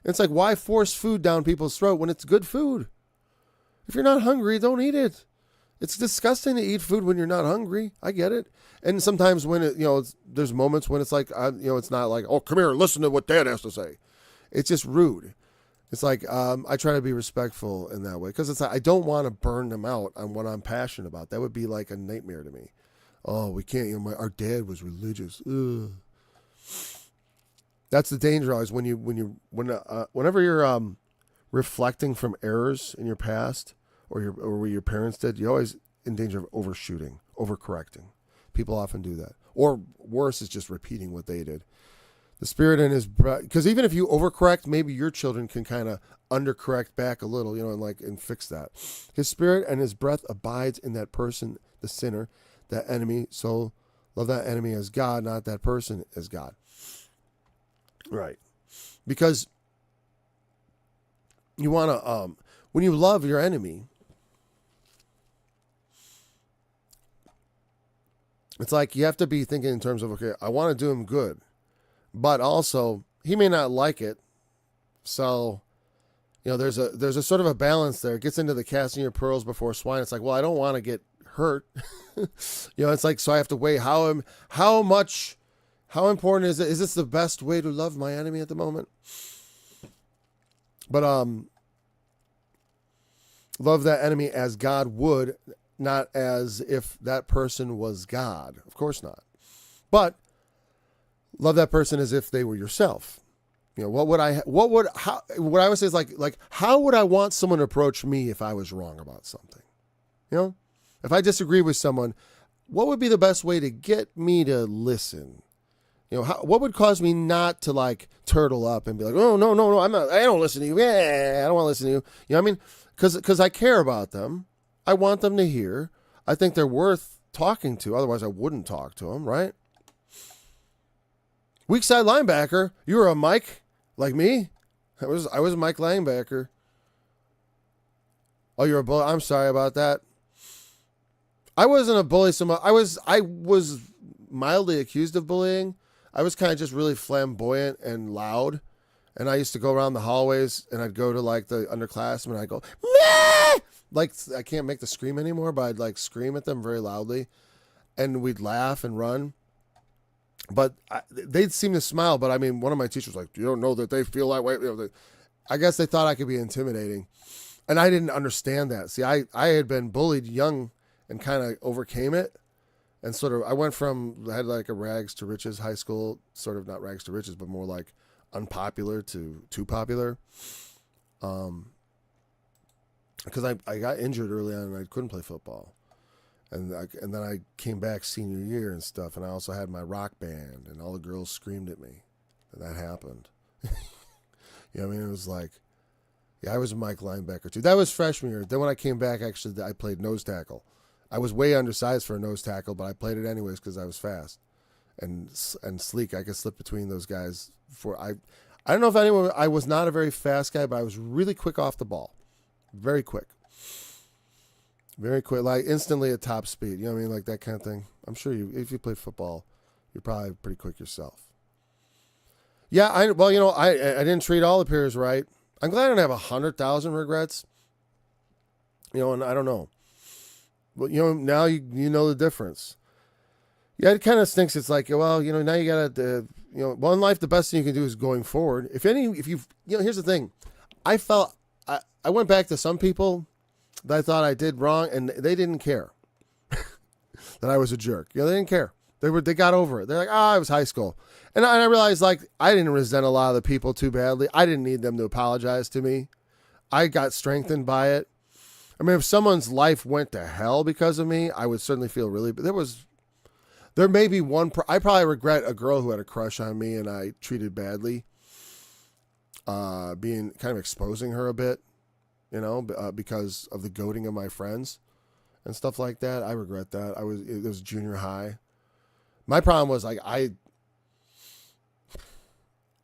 it's like, why force food down people's throat when it's good food? If you're not hungry, don't eat it. It's disgusting to eat food when you're not hungry. I get it. And sometimes when it, you know, there's moments when it's like, you know, it's not like, oh, come here, listen to what Dad has to say. It's just rude. It's like, I try to be respectful in that way, because it's like, I don't want to burn them out on what I'm passionate about. That would be like a nightmare to me. Oh, we can't, you know, our dad was religious. Ugh. That's the danger always whenever you're reflecting from errors in your past, or what your parents did, you're always in danger of overshooting, overcorrecting. People often do that. Or worse is just repeating what they did. The Spirit in His breath, because even if you overcorrect, maybe your children can kind of undercorrect back a little, you know, and fix that. His Spirit and His breath abides in that person, the sinner, that enemy. So love that enemy as God, not that person as God. Right. Because you want to, when you love your enemy, it's like you have to be thinking in terms of, okay, I want to do him good, but also he may not like it. So, you know, there's a sort of a balance there. It gets into the casting your pearls before swine. It's like, well, I don't want to get hurt. You know, it's like, so I have to weigh how important is it? Is this the best way to love my enemy at the moment? But, love that enemy as God would, not as if that person was God. Of course not. But love that person as if they were yourself. You know, what I would say is like, how would I want someone to approach me if I was wrong about something? You know, if I disagree with someone, what would be the best way to get me to listen? You know, what would cause me not to like turtle up and be like, oh, no, I don't listen to you. Yeah, I don't want to listen to you. You know what I mean? Because I care about them. I want them to hear. I think they're worth talking to. Otherwise, I wouldn't talk to them, right? Weak side linebacker. You were a Mike like me. I was a Mike linebacker. Oh, you're a bully. I'm sorry about that. I wasn't a bully so much. I was mildly accused of bullying. I was kind of just really flamboyant and loud. And I used to go around the hallways, and I'd go to like the underclassmen, and I'd go, meh! Like, I can't make the scream anymore, but I'd like scream at them very loudly, and we'd laugh and run. But they'd seem to smile. But I mean, one of my teachers was like, you don't know that they feel that way. You know, I guess they thought I could be intimidating, and I didn't understand that. See, I had been bullied young and kind of overcame it. And sort of, I went from, I had like a rags to riches high school, sort of not rags to riches, but more like unpopular to too popular. Because I got injured early on and I couldn't play football. And then I came back senior year and stuff. And I also had my rock band and all the girls screamed at me. And that happened. You know what I mean? It was like, yeah, I was a Mike linebacker too. That was freshman year. Then when I came back, actually, I played nose tackle. I was way undersized for a nose tackle, but I played it anyways because I was fast and sleek. I could slip between those guys. I don't know if anyone. I was not a very fast guy, but I was really quick off the ball, very quick, like instantly at top speed. You know what I mean, like that kind of thing. I'm sure if you played football, you're probably pretty quick yourself. Yeah, I didn't treat all the peers right. I'm glad I don't have 100,000 regrets. You know, and I don't know. But, you know, now you know the difference. Yeah, it kind of stinks. It's like, well, you know, now you got to, you know, well, in life, the best thing you can do is going forward. If you've, you know, here's the thing. I went back to some people that I thought I did wrong, and they didn't care that I was a jerk. You know, they didn't care. They got over it. They're like, it was high school. And I realized, like, I didn't resent a lot of the people too badly. I didn't need them to apologize to me. I got strengthened by it. I mean, if someone's life went to hell because of me, I would certainly feel really, but there may be one, I probably regret a girl who had a crush on me and I treated badly, being kind of exposing her a bit, you know, because of the goading of my friends and stuff like that. I regret that. It was junior high, My problem was like I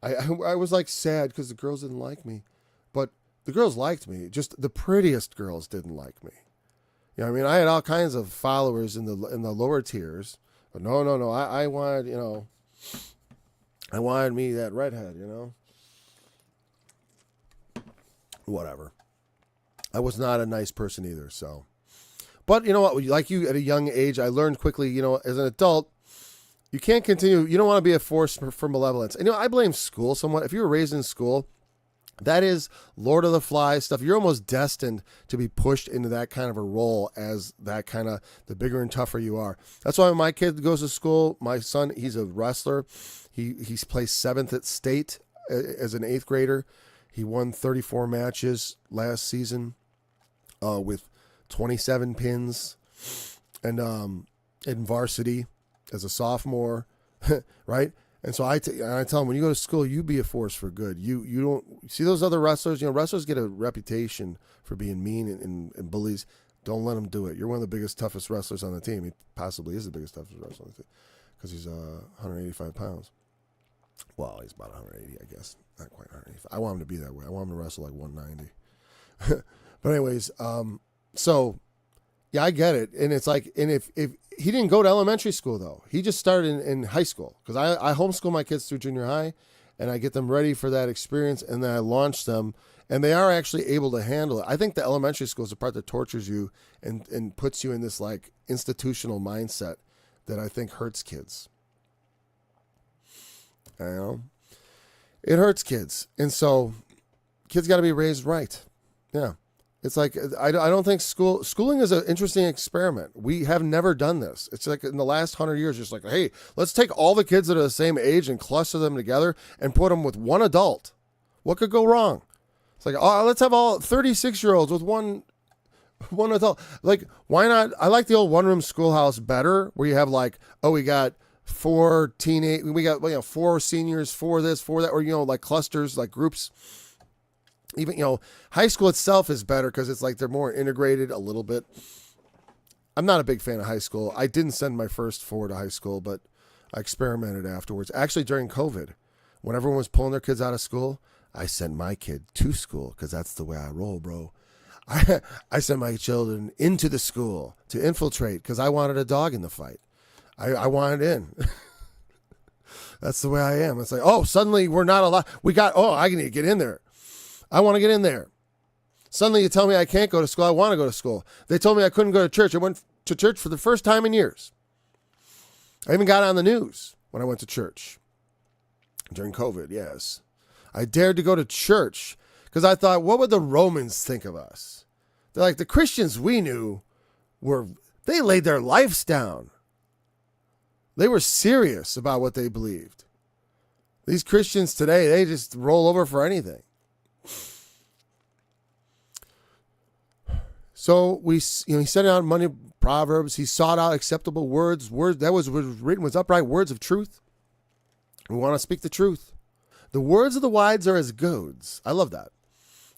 was like sad because the girls didn't like me, but the girls liked me. Just the prettiest girls didn't like me. You know what I mean? I had all kinds of followers in the lower tiers, but no. I wanted, I wanted me that redhead, Whatever. I was not a nice person either, so. But you know what? Like you, at a young age, I learned quickly, as an adult, you can't continue. You don't want to be a force for malevolence. And, I blame school somewhat. If you were raised in school, that is Lord of the Flies stuff. You're almost destined to be pushed into that kind of a role as that kind of the bigger and tougher you are. That's why when my kid goes to school, my son, he's a wrestler. He's placed 7th at state as an 8th grader. He won 34 matches last season with 27 pins, and in varsity as a sophomore, right? And so I tell him, when you go to school, you be a force for good. You don't see those other wrestlers. Wrestlers get a reputation for being mean and bullies. Don't let them do it. You're one of the biggest, toughest wrestlers on the team. He possibly is the biggest, toughest wrestler on the team because he's 185 pounds. Well, he's about 180, I guess. Not quite 185. I want him to be that way. I want him to wrestle like 190. But anyways, so yeah, I get it. And it's like, and if he didn't go to elementary school though, he just started in high school, because I homeschool my kids through junior high, and I get them ready for that experience, and then I launch them, and they are actually able to handle it. I think the elementary school is the part that tortures you and puts you in this like institutional mindset that I think hurts kids. It hurts kids. And so kids got to be raised right. Yeah. It's like, I don't think schooling is an interesting experiment. We have never done this. It's like in the last 100 years, just like, hey, let's take all the kids that are the same age and cluster them together and put them with one adult. What could go wrong? It's like, oh, let's have all 36-year-olds with one adult. Like, why not? I like the old one-room schoolhouse better, where you have like, oh, we got 4 teenage, we got 4 seniors, 4 this, 4 that, or like clusters, like groups. Even high school itself is better because it's like they're more integrated a little bit. I'm not a big fan of high school. I didn't send my first 4 to high school, but I experimented afterwards. Actually, during COVID, when everyone was pulling their kids out of school, I sent my kid to school because that's the way I roll, bro. I sent my children into the school to infiltrate because I wanted a dog in the fight. I wanted in. That's the way I am. It's like, oh, suddenly we're not allowed. I need to get in there. I want to get in there. Suddenly you tell me I can't go to school. I want to go to school. They told me I couldn't go to church. I went to church for the first time in years. I even got on the news when I went to church. During COVID, yes. I dared to go to church because I thought, what would the Romans think of us? They're like, the Christians we knew they laid their lives down. They were serious about what they believed. These Christians today, they just roll over for anything. So he set out money, Proverbs. He sought out acceptable words that was written with upright words of truth. We want to speak the truth. The words of the wise are as goads. I love that.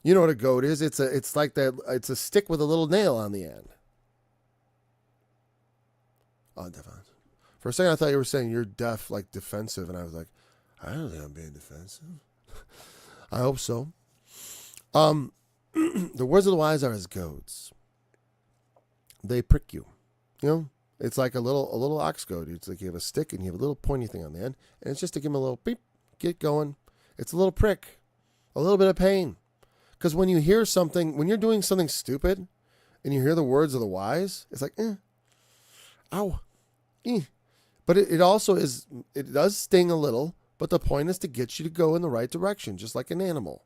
You know what a goad is? It's like that. It's a stick with a little nail on the end. Oh, definitely. For a second, I thought you were saying you're deaf, like defensive, and I was like, I don't think I'm being defensive. I hope so. The words of the wise are as goads. They prick you. It's like a little ox goad. It's like you have a stick and you have a little pointy thing on the end, and it's just to give them a little beep, get going. It's a little prick, a little bit of pain. Because when you hear something, when you're doing something stupid, and you hear the words of the wise, it's like, ow, But it also is, it does sting a little, but the point is to get you to go in the right direction, just like an animal.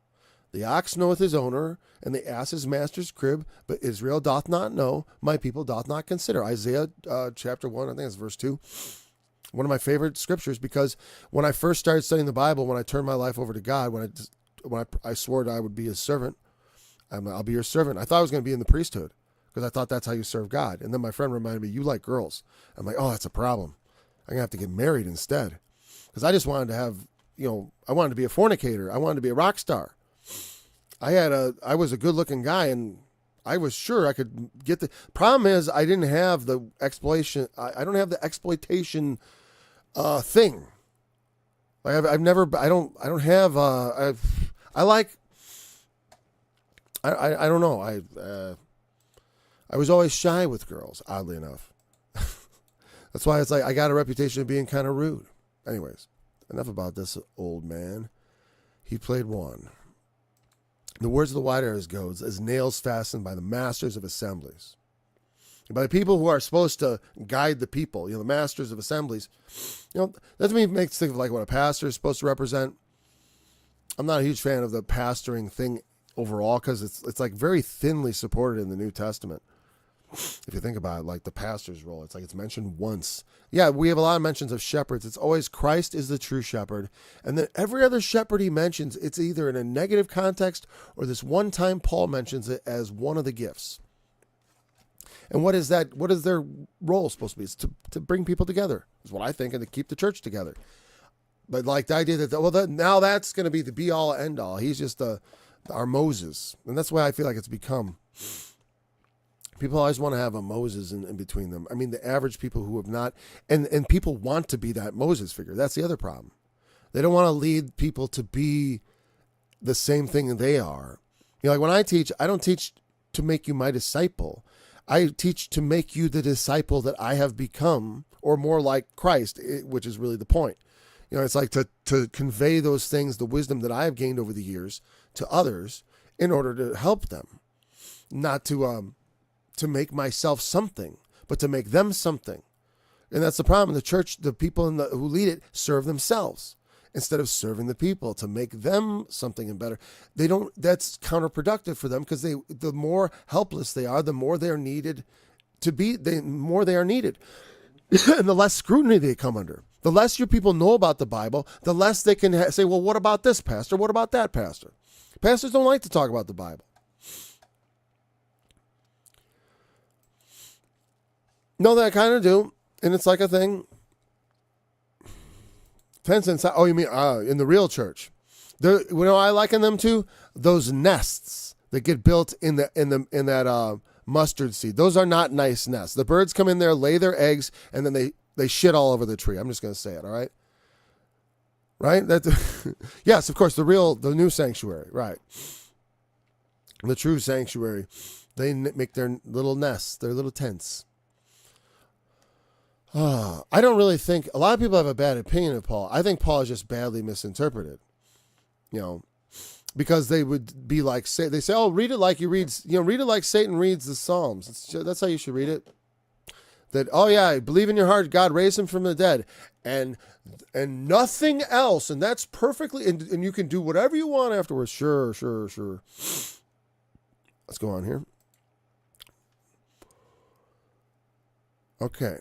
The ox knoweth his owner, and the ass his master's crib, but Israel doth not know, my people doth not consider. Isaiah chapter 1, I think it's verse 2. One of my favorite scriptures, because when I first started studying the Bible, when I turned my life over to God, when I swore that I would be his servant, I'll be your servant. I thought I was going to be in the priesthood, because I thought that's how you serve God. And then my friend reminded me, you like girls. I'm like, oh, that's a problem. I'm going to have to get married instead. Because I just wanted to have, I wanted to be a fornicator. I wanted to be a rock star. I was a good looking guy, and I was sure I could get the problem is I didn't have the exploitation. I don't have the exploitation thing. Like I've never, I don't have, I don't know. I was always shy with girls, oddly enough. That's why it's like I got a reputation of being kind of rude. Anyways, enough about this old man. He played one. The words of the wise are as nails fastened by the masters of assemblies. And by the people who are supposed to guide the people, the masters of assemblies. That to me makes think of like what a pastor is supposed to represent. I'm not a huge fan of the pastoring thing overall because it's like very thinly supported in the New Testament. If you think about it, like the pastor's role, it's like it's mentioned once. Yeah, we have a lot of mentions of shepherds. It's always Christ is the true shepherd. And then every other shepherd he mentions, it's either in a negative context or this one time Paul mentions it as one of the gifts. And what is that? What is their role supposed to be? It's to bring people together, is what I think, and to keep the church together. But like the idea that, now that's going to be the be all end all. He's just our Moses. And that's why I feel like it's become. People always want to have a Moses in between them. I mean, the average people who have not, and people want to be that Moses figure. That's the other problem. They don't want to lead people to be the same thing that they are. Like when I teach, I don't teach to make you my disciple. I teach to make you the disciple that I have become, or more like Christ, which is really the point. It's like to convey those things, the wisdom that I have gained over the years to others in order to help them, not to make myself something, but to make them something. And that's the problem. The church, the people who lead it serve themselves instead of serving the people to make them something and better. That's counterproductive for them because the more helpless they are, the more they're needed to be, the more they are needed. And the less scrutiny they come under. The less your people know about the Bible, the less they can say, well, what about this pastor? What about that pastor? Pastors don't like to talk about the Bible. No, they kind of do. And it's like a thing. Depends inside. Oh, you mean in the real church? I liken them to those nests that get built in that mustard seed. Those are not nice nests. The birds come in there, lay their eggs, and then they shit all over the tree. I'm just going to say it. All right. Right. Yes, of course. The new sanctuary. Right. The true sanctuary. They make their little nests, their little tents. I don't really think, a lot of people have a bad opinion of Paul. I think Paul is just badly misinterpreted, because they would be like, they say, oh, read it like read it like Satan reads the Psalms. That's how you should read it. That, oh yeah, believe in your heart, God raised him from the dead and nothing else. And that's perfectly, and you can do whatever you want afterwards. Sure. Let's go on here. Okay.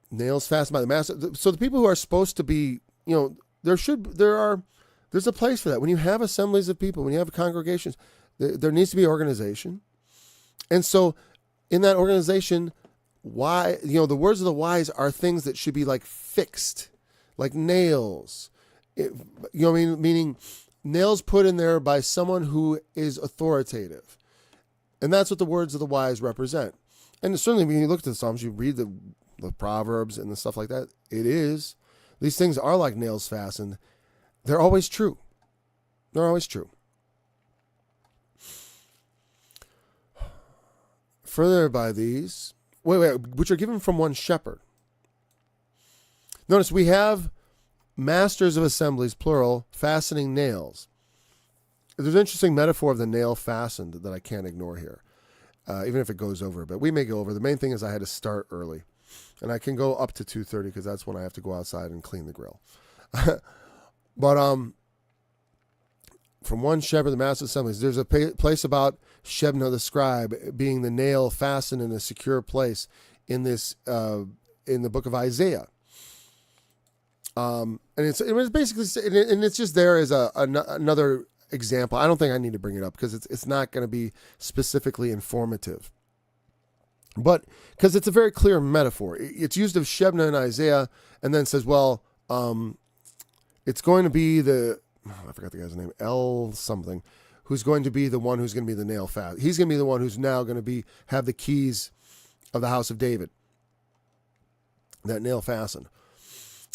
Nails fastened by the master. So the people who are supposed to be, there's a place for that. When you have assemblies of people, when you have congregations, there needs to be organization. And so in that organization, the words of the wise are things that should be like fixed, like nails, meaning nails put in there by someone who is authoritative. And that's what the words of the wise represent. And certainly when you look at the Psalms, you read the Proverbs and the stuff like that. These things are like nails fastened. They're always true. They're always true. Further by these, which are given from one shepherd. Notice we have masters of assemblies, plural, fastening nails. There's an interesting metaphor of the nail fastened that I can't ignore here, even if it goes over a bit. We may go over. The main thing is I had to start early. And I can go up to 2:30 because that's when I have to go outside and clean the grill. But from one shepherd, the master of assemblies, there's a place about Shebna the scribe being the nail fastened in a secure place in this in the book of Isaiah. And it's basically, and it's just there as another example. I don't think I need to bring it up because it's not going to be specifically informative. But because it's a very clear metaphor. It's used of Shebna in Isaiah and then says, well, it's going to be I forgot the guy's name, L something, who's going to be the one who's going to be the nail fast. He's going to be the one who's now going to have the keys of the house of David. That nail fastened.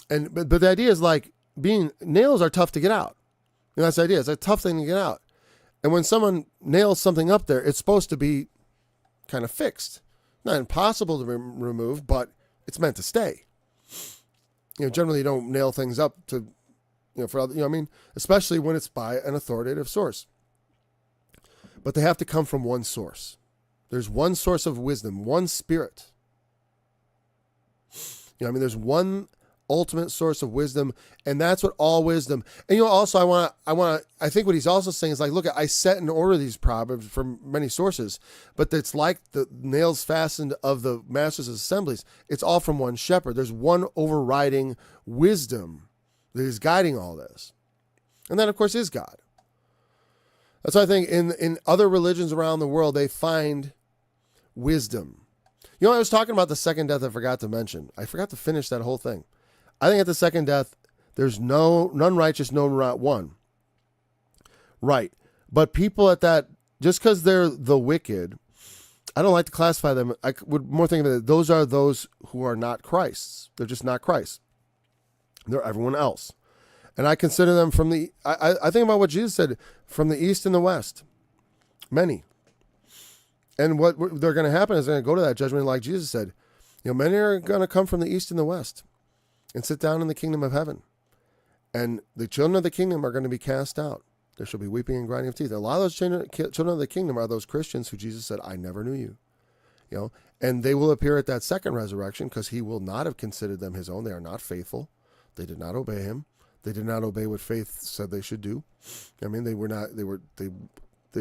but the idea is like nails are tough to get out. And that's the idea. It's a tough thing to get out. And when someone nails something up there, it's supposed to be kind of fixed. Not impossible to remove, but it's meant to stay. Generally you don't nail things up to, for other, especially when it's by an authoritative source. But they have to come from one source. There's one source of wisdom, one spirit. There's one ultimate source of wisdom, and that's what all wisdom. And also I think what he's also saying is like, look, I set and order these proverbs from many sources, but it's like the nails fastened of the masters' assemblies. It's all from one shepherd. There's one overriding wisdom that is guiding all this. And that, of course, is God. That's why I think in other religions around the world, they find wisdom. I was talking about the second death I forgot to mention. I forgot to finish that whole thing. I think at the second death, there's none righteous, no, not one. Right. But people at that, just because they're the wicked, I don't like to classify them. I would more think of it, those are those who are not Christ's. They're just not Christ. They're everyone else. And I consider them from I think about what Jesus said, from the east and the west. Many. And what they're going to happen is they're going to go to that judgment like Jesus said. Many are going to come from the east and the west and sit down in the kingdom of heaven. And the children of the kingdom are going to be cast out. There shall be weeping and grinding of teeth. A lot of those children of the kingdom are those Christians who Jesus said, I never knew you. And they will appear at that second resurrection because he will not have considered them his own. They are not faithful. They did not obey him. They did not obey what faith said they should do. They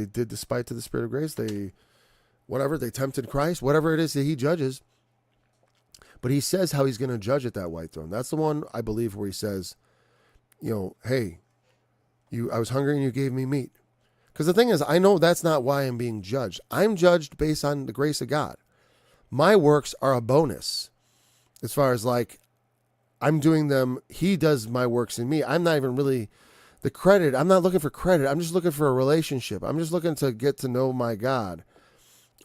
did despite to the Spirit of grace. They tempted Christ, whatever it is that he judges. But he says how he's going to judge at that white throne. That's the one, I believe, where he says, hey, I was hungry and you gave me meat. Because the thing is, I know that's not why I'm being judged. I'm judged based on the grace of God. My works are a bonus. As far as like, I'm doing them, he does my works in me. I'm not even really the credit. I'm not looking for credit. I'm just looking for a relationship. I'm just looking to get to know my God.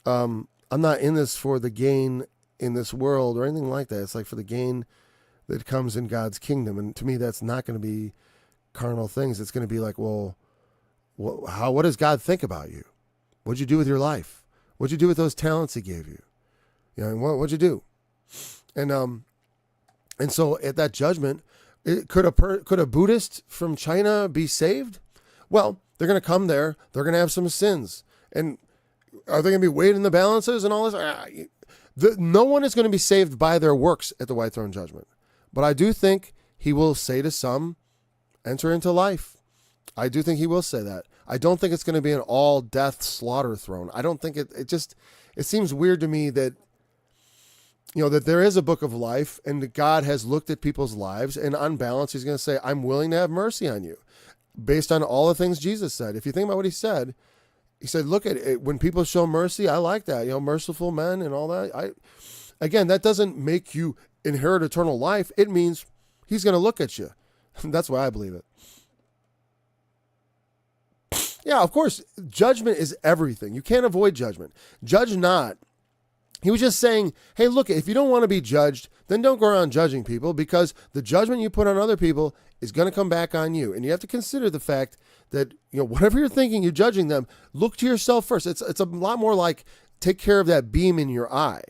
I'm not in this for the gain in this world or anything like that. It's like for the gain that comes in God's kingdom. And to me, that's not going to be carnal things. It's going to be like, well, what does God think about you? What'd you do with your life? What'd you do with those talents he gave you? What'd you do? And so at that judgment, could a Buddhist from China be saved? Well, they're going to come there. They're going to have some sins. And are they going to be weighed in the balances and all this? No one is going to be saved by their works at the white throne judgment. But I do think he will say to some, enter into life. I do think he will say that. I don't think it's going to be an all death slaughter throne. I don't think it seems weird to me that, that there is a book of life and that God has looked at people's lives and on balance, he's going to say, I'm willing to have mercy on you based on all the things Jesus said. If you think about what he said, look at it. When people show mercy, I like that, merciful men and all that. Again, that doesn't make you inherit eternal life. It means he's going to look at you. That's why I believe it. Yeah, of course, judgment is everything. You can't avoid judgment. Judge not. He was just saying, hey, look, if you don't want to be judged, then don't go around judging people because the judgment you put on other people is going to come back on you. And you have to consider the fact that, whatever you're thinking, you're judging them. Look to yourself first. It's a lot more like take care of that beam in your eye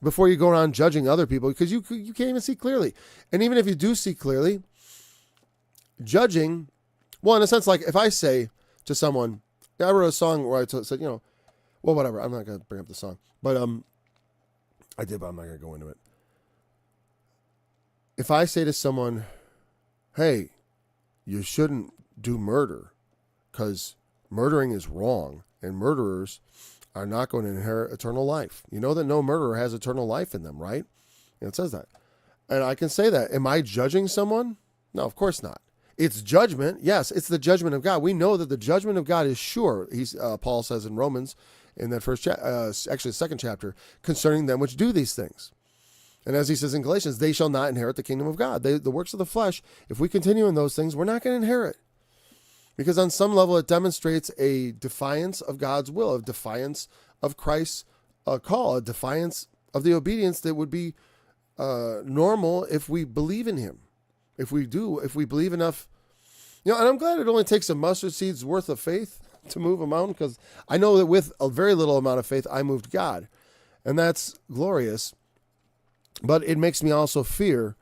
before you go around judging other people because you can't even see clearly. And even if you do see clearly, judging, well, in a sense, like if I say to someone, I wrote a song where I said, well, whatever. I'm not going to bring up the song, but I did, but I'm not going to go into it. If I say to someone, hey, you shouldn't do murder because murdering is wrong and murderers are not going to inherit eternal life. You know that no murderer has eternal life in them, right? It says that. And I can say that. Am I judging someone? No, of course not. It's judgment. Yes, it's the judgment of God. We know that the judgment of God is sure. Paul says in Romans, in that first actually the second chapter, concerning them which do these things. And as he says in Galatians, they shall not inherit the kingdom of God. The works of the flesh, if we continue in those things, we're not going to inherit. Because on some level, it demonstrates a defiance of God's will, a defiance of Christ's call, a defiance of the obedience that would be normal if we believe in him. if we believe enough, and I'm glad it only takes a mustard seed's worth of faith to move a mountain, because I know that with a very little amount of faith, I moved God, and that's glorious. But it makes me also fear,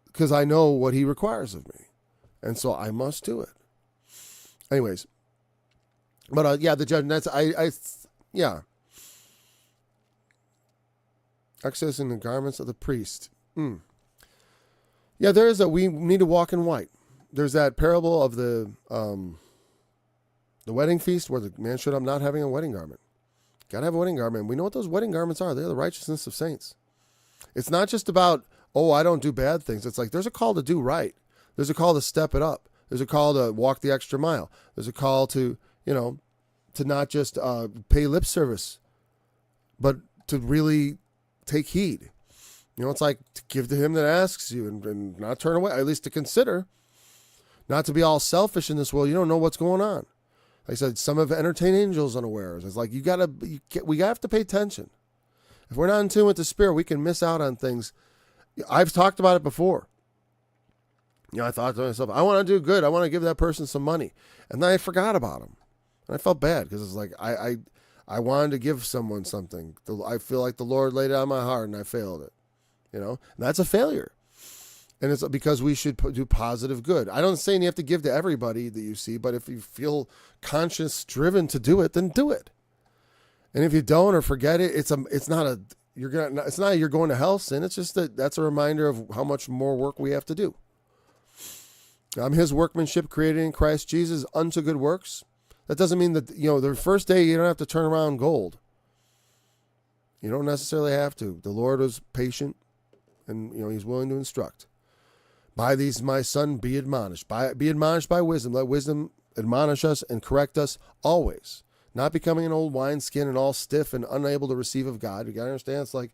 because I know what he requires of me, and so I must do it. Anyways, but the judgment. That's Access in the garments of the priest. Yeah, there is that we need to walk in white. There's that parable of the wedding feast where the man showed up not having a wedding garment. Got to have a wedding garment. We know what those wedding garments are. They're the righteousness of saints. It's not just about, I don't do bad things. It's like there's a call to do right. There's a call to step it up. There's a call to walk the extra mile. There's a call to, to not just pay lip service, but to really take heed. It's like to give to him that asks you and not turn away, at least to consider. Not to be all selfish in this world. You don't know what's going on. Like I said, some have entertained angels unawares. It's like we have to pay attention. If we're not in tune with the Spirit, we can miss out on things. I've talked about it before. I thought to myself, I want to do good. I want to give that person some money. And then I forgot about him. And I felt bad because it's like I wanted to give someone something. I feel like the Lord laid it on my heart and I failed it. And that's a failure. And it's because we should do positive good. I don't say you have to give to everybody that you see, but if you feel conscious driven to do it, then do it. And if you don't or forget it, it's not you're going to hell sin. It's just that's a reminder of how much more work we have to do. I'm his workmanship created in Christ Jesus unto good works. That doesn't mean that, the first day you don't have to turn around gold. You don't necessarily have to. The Lord was patient and, he's willing to instruct. By these, my son, be admonished. Be admonished by wisdom. Let wisdom admonish us and correct us always. Not becoming an old wineskin and all stiff and unable to receive of God. You got to understand, it's like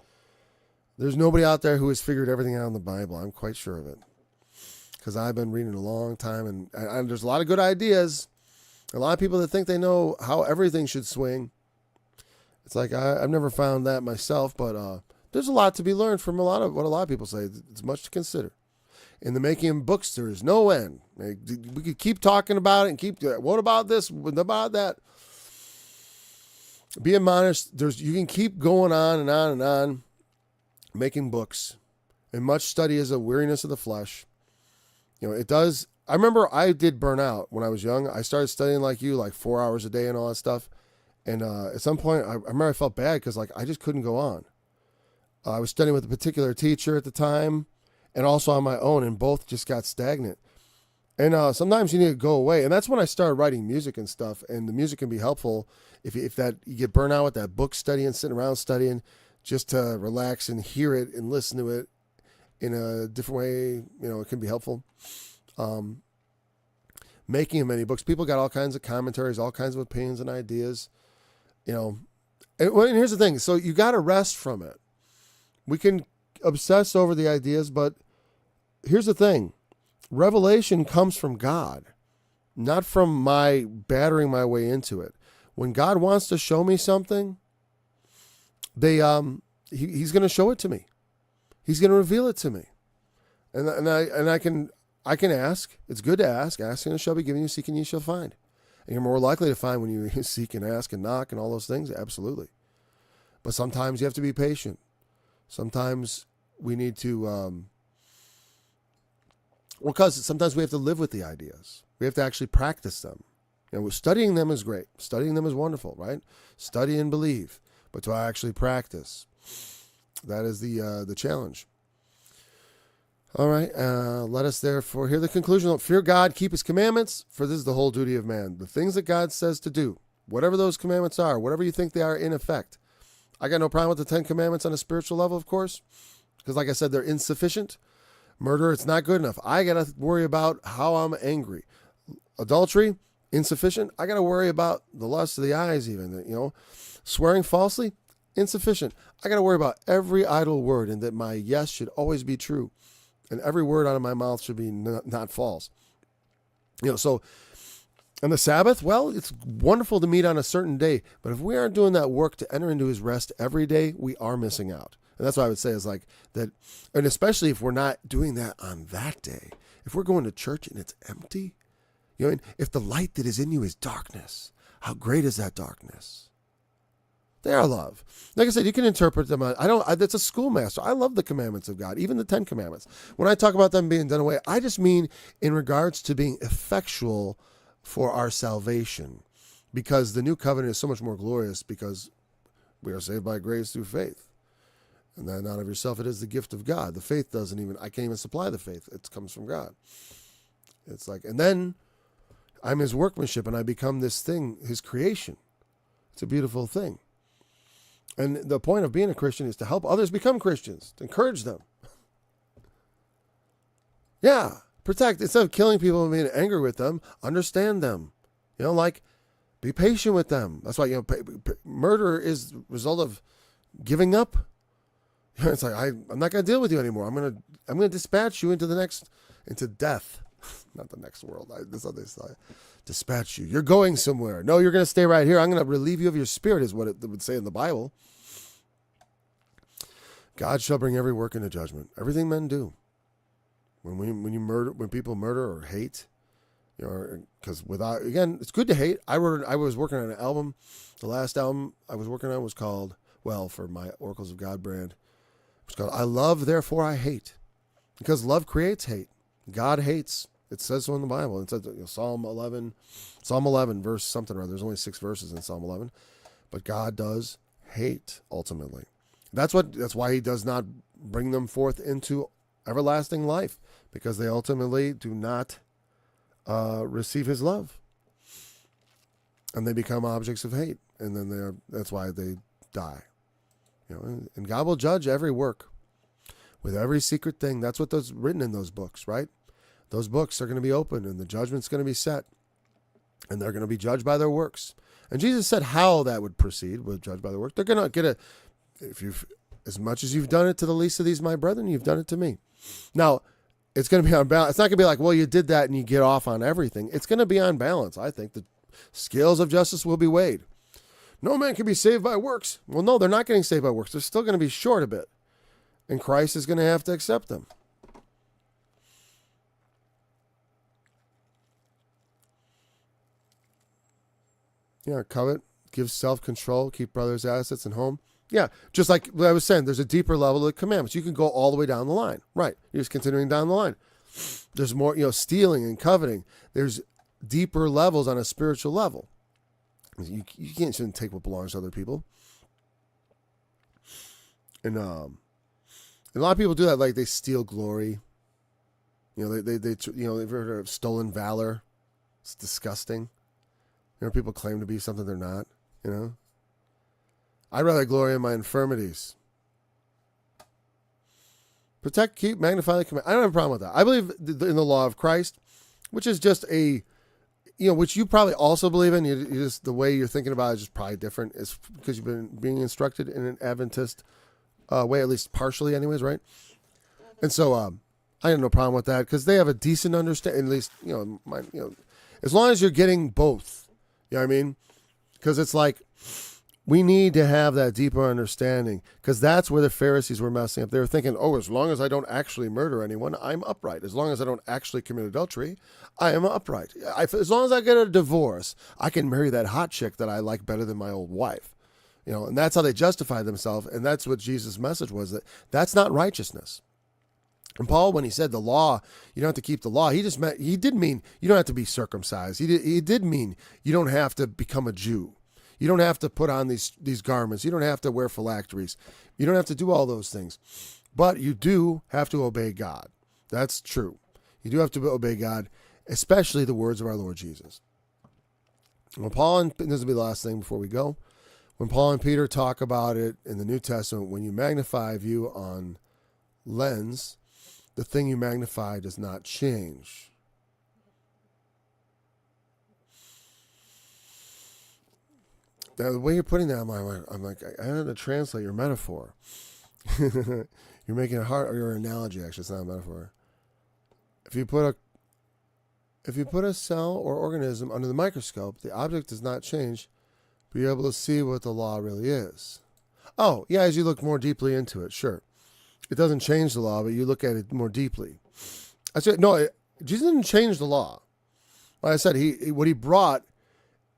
there's nobody out there who has figured everything out in the Bible. I'm quite sure of it. Because I've been reading a long time, and there's a lot of good ideas. A lot of people that think they know how everything should swing. It's like I've never found that myself, but there's a lot to be learned from what a lot of people say. It's much to consider. In the making of books, there is no end. We could keep talking about it and keep, what about this? What about that? Be admonished. You can keep going on and on and on, making books. And much study is a weariness of the flesh. It does. I remember I did burn out when I was young. I started studying like you, like 4 hours a day and all that stuff. And at some point, I remember I felt bad because I just couldn't go on. I was studying with a particular teacher at the time and also on my own, and both just got stagnant. And sometimes you need to go away. And that's when I started writing music and stuff. And the music can be helpful if you get burnt out with that book studying, sitting around studying, just to relax and hear it and listen to it in a different way. It can be helpful. Making many books. People got all kinds of commentaries, all kinds of opinions and ideas. And here's the thing. So you got to rest from it. We can obsess over the ideas, but here's the thing. Revelation comes from God, not from my battering my way into it. When God wants to show me something, he's going to show it to me. He's going to reveal it to me. And I can ask. It's good to ask. Asking and it shall be given you, seeking you shall find. And you're more likely to find when you seek and ask and knock and all those things. Absolutely. But sometimes you have to be patient. Sometimes we need to, because sometimes we have to live with the ideas. We have to actually practice them. Studying them is great. Studying them is wonderful, right? Study and believe. But to actually practice, that is the challenge. All right, let us therefore hear the conclusion. Fear God, keep his commandments, for this is the whole duty of man. The things that God says to do, whatever those commandments are, whatever you think they are in effect. I got no problem with the 10 commandments on a spiritual level, of course, because like I said, they're insufficient. Murder, it's not good enough. I got to worry about how I'm angry. Adultery, insufficient. I got to worry about the lust of the eyes even, Swearing falsely, insufficient. I got to worry about every idle word and that my yes should always be true. And every word out of my mouth should be not false. So on the Sabbath, well, it's wonderful to meet on a certain day. But if we aren't doing that work to enter into his rest every day, we are missing out. And that's what I would say is like that, and especially if we're not doing that on that day. If we're going to church and it's empty, you know, if the light that is in you is darkness, how great is that darkness? They are love. Like I said, you can interpret them. That's a schoolmaster. I love the commandments of God, even the 10 commandments. When I talk about them being done away, I just mean in regards to being effectual for our salvation, because the new covenant is so much more glorious because we are saved by grace through faith. And that not of yourself, it is the gift of God. The faith I can't even supply the faith. It comes from God. It's like, and then I'm his workmanship and I become this thing, his creation. It's a beautiful thing. And the point of being a Christian is to help others become Christians, to encourage them. Yeah, protect. Instead of killing people and being angry with them, understand them. You know, like, be patient with them. That's why, you know, murder is the result of giving up. You know, it's like, I'm not going to deal with you anymore. I'm going to dispatch you into death. Not the next world. That's how they say. Dispatch you. You're going somewhere. No, you're going to stay right here. I'm going to relieve you of your spirit, is what it would say in the Bible. God shall bring every work into judgment. Everything men do. When people murder or hate, you know, because again, it's good to hate. I was working on an album. The last album I was working on was called, for my Oracles of God brand, it's called I Love, Therefore I Hate. Because love creates hate. God hates. It says so in the Bible. It says, Psalm 11, verse something or other. There's only 6 verses in Psalm 11. But God does hate, ultimately. That's why he does not bring them forth into everlasting life, because they ultimately do not receive his love. And they become objects of hate. And then that's why they die. You know, and God will judge every work with every secret thing. That's what's written in those books, right? Those books are going to be opened and the judgment's going to be set. And they're going to be judged by their works. And Jesus said how that would proceed, with judged by their work. They're going to get as much as you've done it to the least of these, my brethren, you've done it to me. Now, it's going to be on balance. It's not going to be like, well, you did that and you get off on everything. It's going to be on balance. I think the scales of justice will be weighed. No man can be saved by works. Well, no, they're not getting saved by works. They're still going to be short a bit. And Christ is going to have to accept them. Yeah, covet, give self-control, keep brothers' assets and home. Yeah, just like what I was saying, there's a deeper level of commandments. You can go all the way down the line. Right. You're just continuing down the line. There's more, stealing and coveting. There's deeper levels on a spiritual level. You shouldn't take what belongs to other people. And a lot of people do that, like they steal glory. They've heard of stolen valor. It's disgusting. People claim to be something they're not, I'd rather glory in my infirmities. Protect, keep, magnify the command. I don't have a problem with that. I believe in the law of Christ, which is just which you probably also believe in. You just, the way you're thinking about it is just probably different. It's because you've been being instructed in an Adventist way, at least partially anyways, right? And so I have no problem with that because they have a decent understanding, at least, as long as you're getting both. You know what I mean? Because it's like, we need to have that deeper understanding, because that's where the Pharisees were messing up. They were thinking, as long as I don't actually murder anyone, I'm upright. As long as I don't actually commit adultery, I am upright. As long as I get a divorce, I can marry that hot chick that I like better than my old wife. And that's how they justify themselves. And that's what Jesus' message was, that's not righteousness. And Paul, when he said the law, you don't have to keep the law, he did mean you don't have to be circumcised. He did mean you don't have to become a Jew. You don't have to put on these garments. You don't have to wear phylacteries. You don't have to do all those things. But you do have to obey God. That's true. You do have to obey God, especially the words of our Lord Jesus. When Paul, and this will be the last thing before we go, when Paul and Peter talk about it in the New Testament, when you magnify a view on lens, the thing you magnify does not change. Now, the way you're putting that, I'm like, I had to translate your metaphor. You're making it hard, or your analogy, actually, it's not a metaphor. If you put a cell or organism under the microscope, the object does not change, but you're able to see what the law really is. Oh, yeah, as you look more deeply into it, sure. It doesn't change the law, but you look at it more deeply. I said, no, Jesus didn't change the law. Like I said, what he brought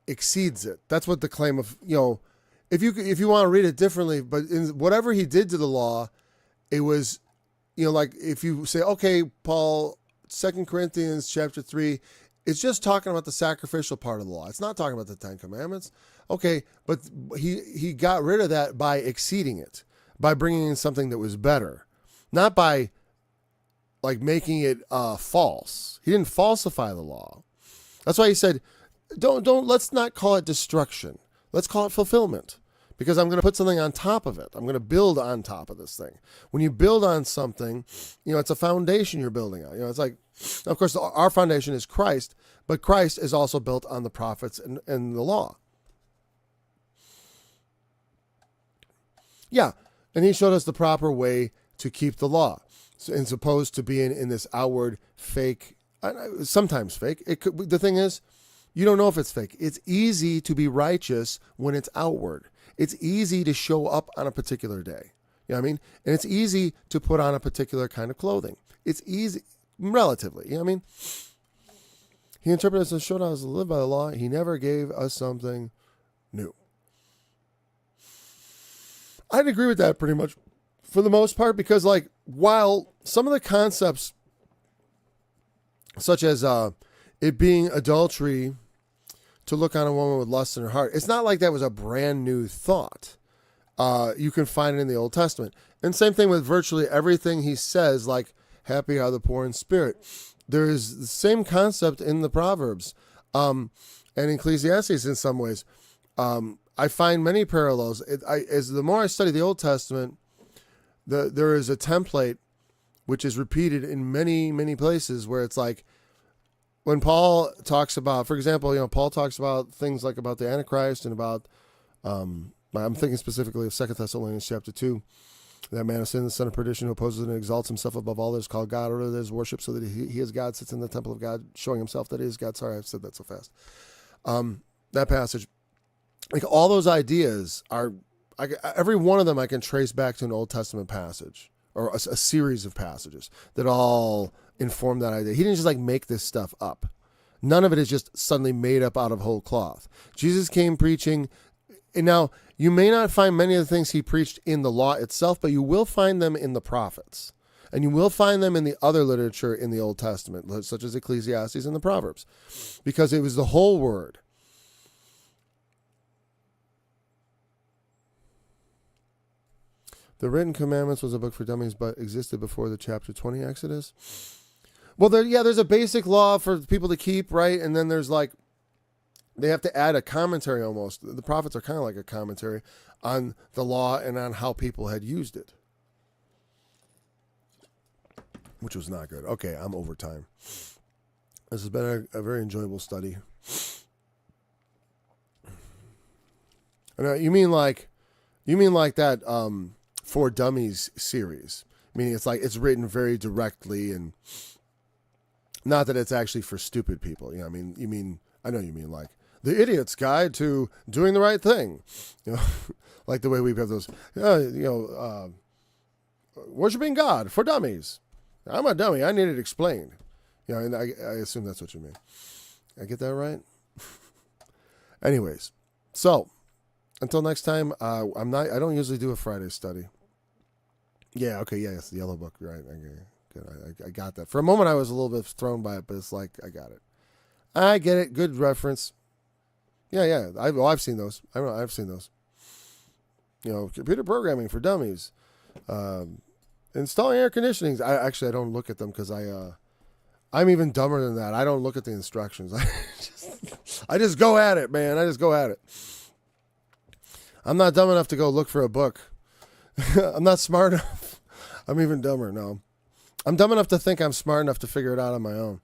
exceeds it. That's what the claim of, if you want to read it differently, but in whatever he did to the law, it was, like if you say, okay, Paul, 2 Corinthians chapter 3, it's just talking about the sacrificial part of the law. It's not talking about the Ten Commandments. Okay, but he got rid of that by exceeding it, by bringing in something that was better, not by like making it false. He didn't falsify the law. That's why he said, let's not call it destruction. Let's call it fulfillment, because I'm going to put something on top of it. I'm going to build on top of this thing. When you build on something, it's a foundation you're building on. It's like, of course, our foundation is Christ, but Christ is also built on the prophets and the law. Yeah, and he showed us the proper way to keep the law, as opposed to being in this outward fake, sometimes fake. The thing is, you don't know if it's fake. It's easy to be righteous when it's outward. It's easy to show up on a particular day. You know what I mean? And it's easy to put on a particular kind of clothing. It's easy, relatively. You know what I mean? He interpreted us and showed us to live by the law. He never gave us something new. I'd agree with that pretty much for the most part, because while some of the concepts, such as it being adultery to look on a woman with lust in her heart, it's not like that was a brand new thought. You can find it in the Old Testament. And same thing with virtually everything he says, like happy are the poor in spirit. There is the same concept in the Proverbs and Ecclesiastes in some ways. I find many parallels. As the more I study the Old Testament, there is a template which is repeated in many, many places, where it's like when Paul talks about, for example, Paul talks about things like about the Antichrist and about, I'm thinking specifically of 2 Thessalonians chapter 2, that man of sin, the son of perdition, who opposes and exalts himself above all that is called God or that is worship, so that he is God, sits in the temple of God, showing himself that he is God. Sorry, I've said that so fast. That passage, like all those ideas are, every one of them I can trace back to an Old Testament passage or a series of passages that all inform that idea. He didn't just make this stuff up. None of it is just suddenly made up out of whole cloth. Jesus came preaching, and now you may not find many of the things he preached in the law itself, but you will find them in the prophets. And you will find them in the other literature in the Old Testament, such as Ecclesiastes and the Proverbs, because it was the whole word. The written commandments was a book for dummies, but existed before the chapter 20 Exodus. Well, there's a basic law for people to keep, right? And then there's they have to add a commentary almost. The prophets are kind of like a commentary on the law and on how people had used it, which was not good. Okay, I'm over time. This has been a very enjoyable study. And you mean like that For Dummies series? Meaning it's written very directly, and not that it's actually for stupid people. I know you mean like the idiot's guide to doing the right thing. Like the way we have those, worshiping God for dummies. I'm a dummy. I need it explained. And I assume that's what you mean. I get that right? Anyways, so until next time, I don't usually do a Friday study. Yeah, okay, yeah, it's the yellow book, right? Okay, good. I got that. For a moment, I was a little bit thrown by it, but it's like, I got it. I get it. Good reference. Yeah. I've seen those. I've seen those. Computer programming for dummies. Installing air conditionings. I don't look at them because I'm even dumber than that. I don't look at the instructions. I just go at it, man. I just go at it. I'm not dumb enough to go look for a book. I'm not smart enough. I'm even dumber. No, I'm dumb enough to think I'm smart enough to figure it out on my own.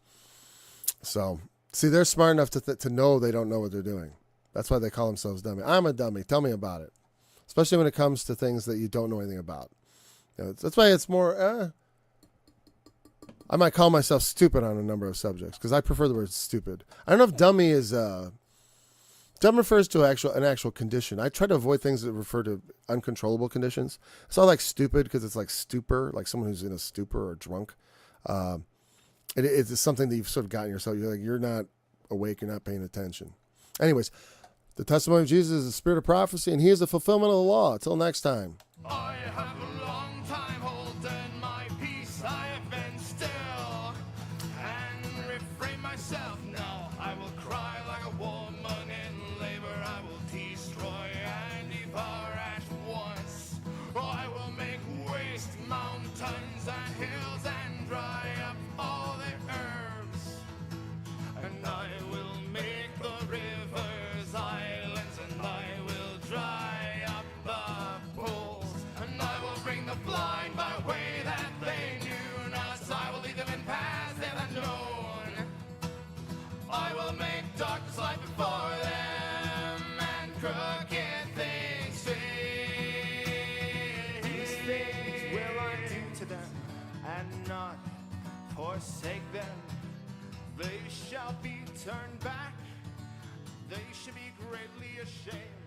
So, see, they're smart enough to know they don't know what they're doing. That's why they call themselves dummy. I'm a dummy. Tell me about it. Especially when it comes to things that you don't know anything about. That's why it's more, I might call myself stupid on a number of subjects because I prefer the word stupid. I don't know if dummy is Dumb refers to an actual condition. I try to avoid things that refer to uncontrollable conditions. It's all like stupid because it's like stupor, like someone who's in a stupor or drunk. It's something that you've sort of gotten yourself. You're not awake. You're not paying attention. Anyways, the testimony of Jesus is the spirit of prophecy, and he is the fulfillment of the law. Until next time. I have a long time holding my peace. I have been still and refrain myself. Now I will cry like a woman in labor. I will destroy and devour at once. I will make waste mountains and hills and dry up all their herbs. And I will make the rivers islands, and I will dry up the pools. And I will bring the blind by way that they knew not. I will lead them in paths they have known. I will make darkness light before them, and crooked things straight. These things will I do to them, and not forsake them. They shall be turned back, they shall be greatly ashamed.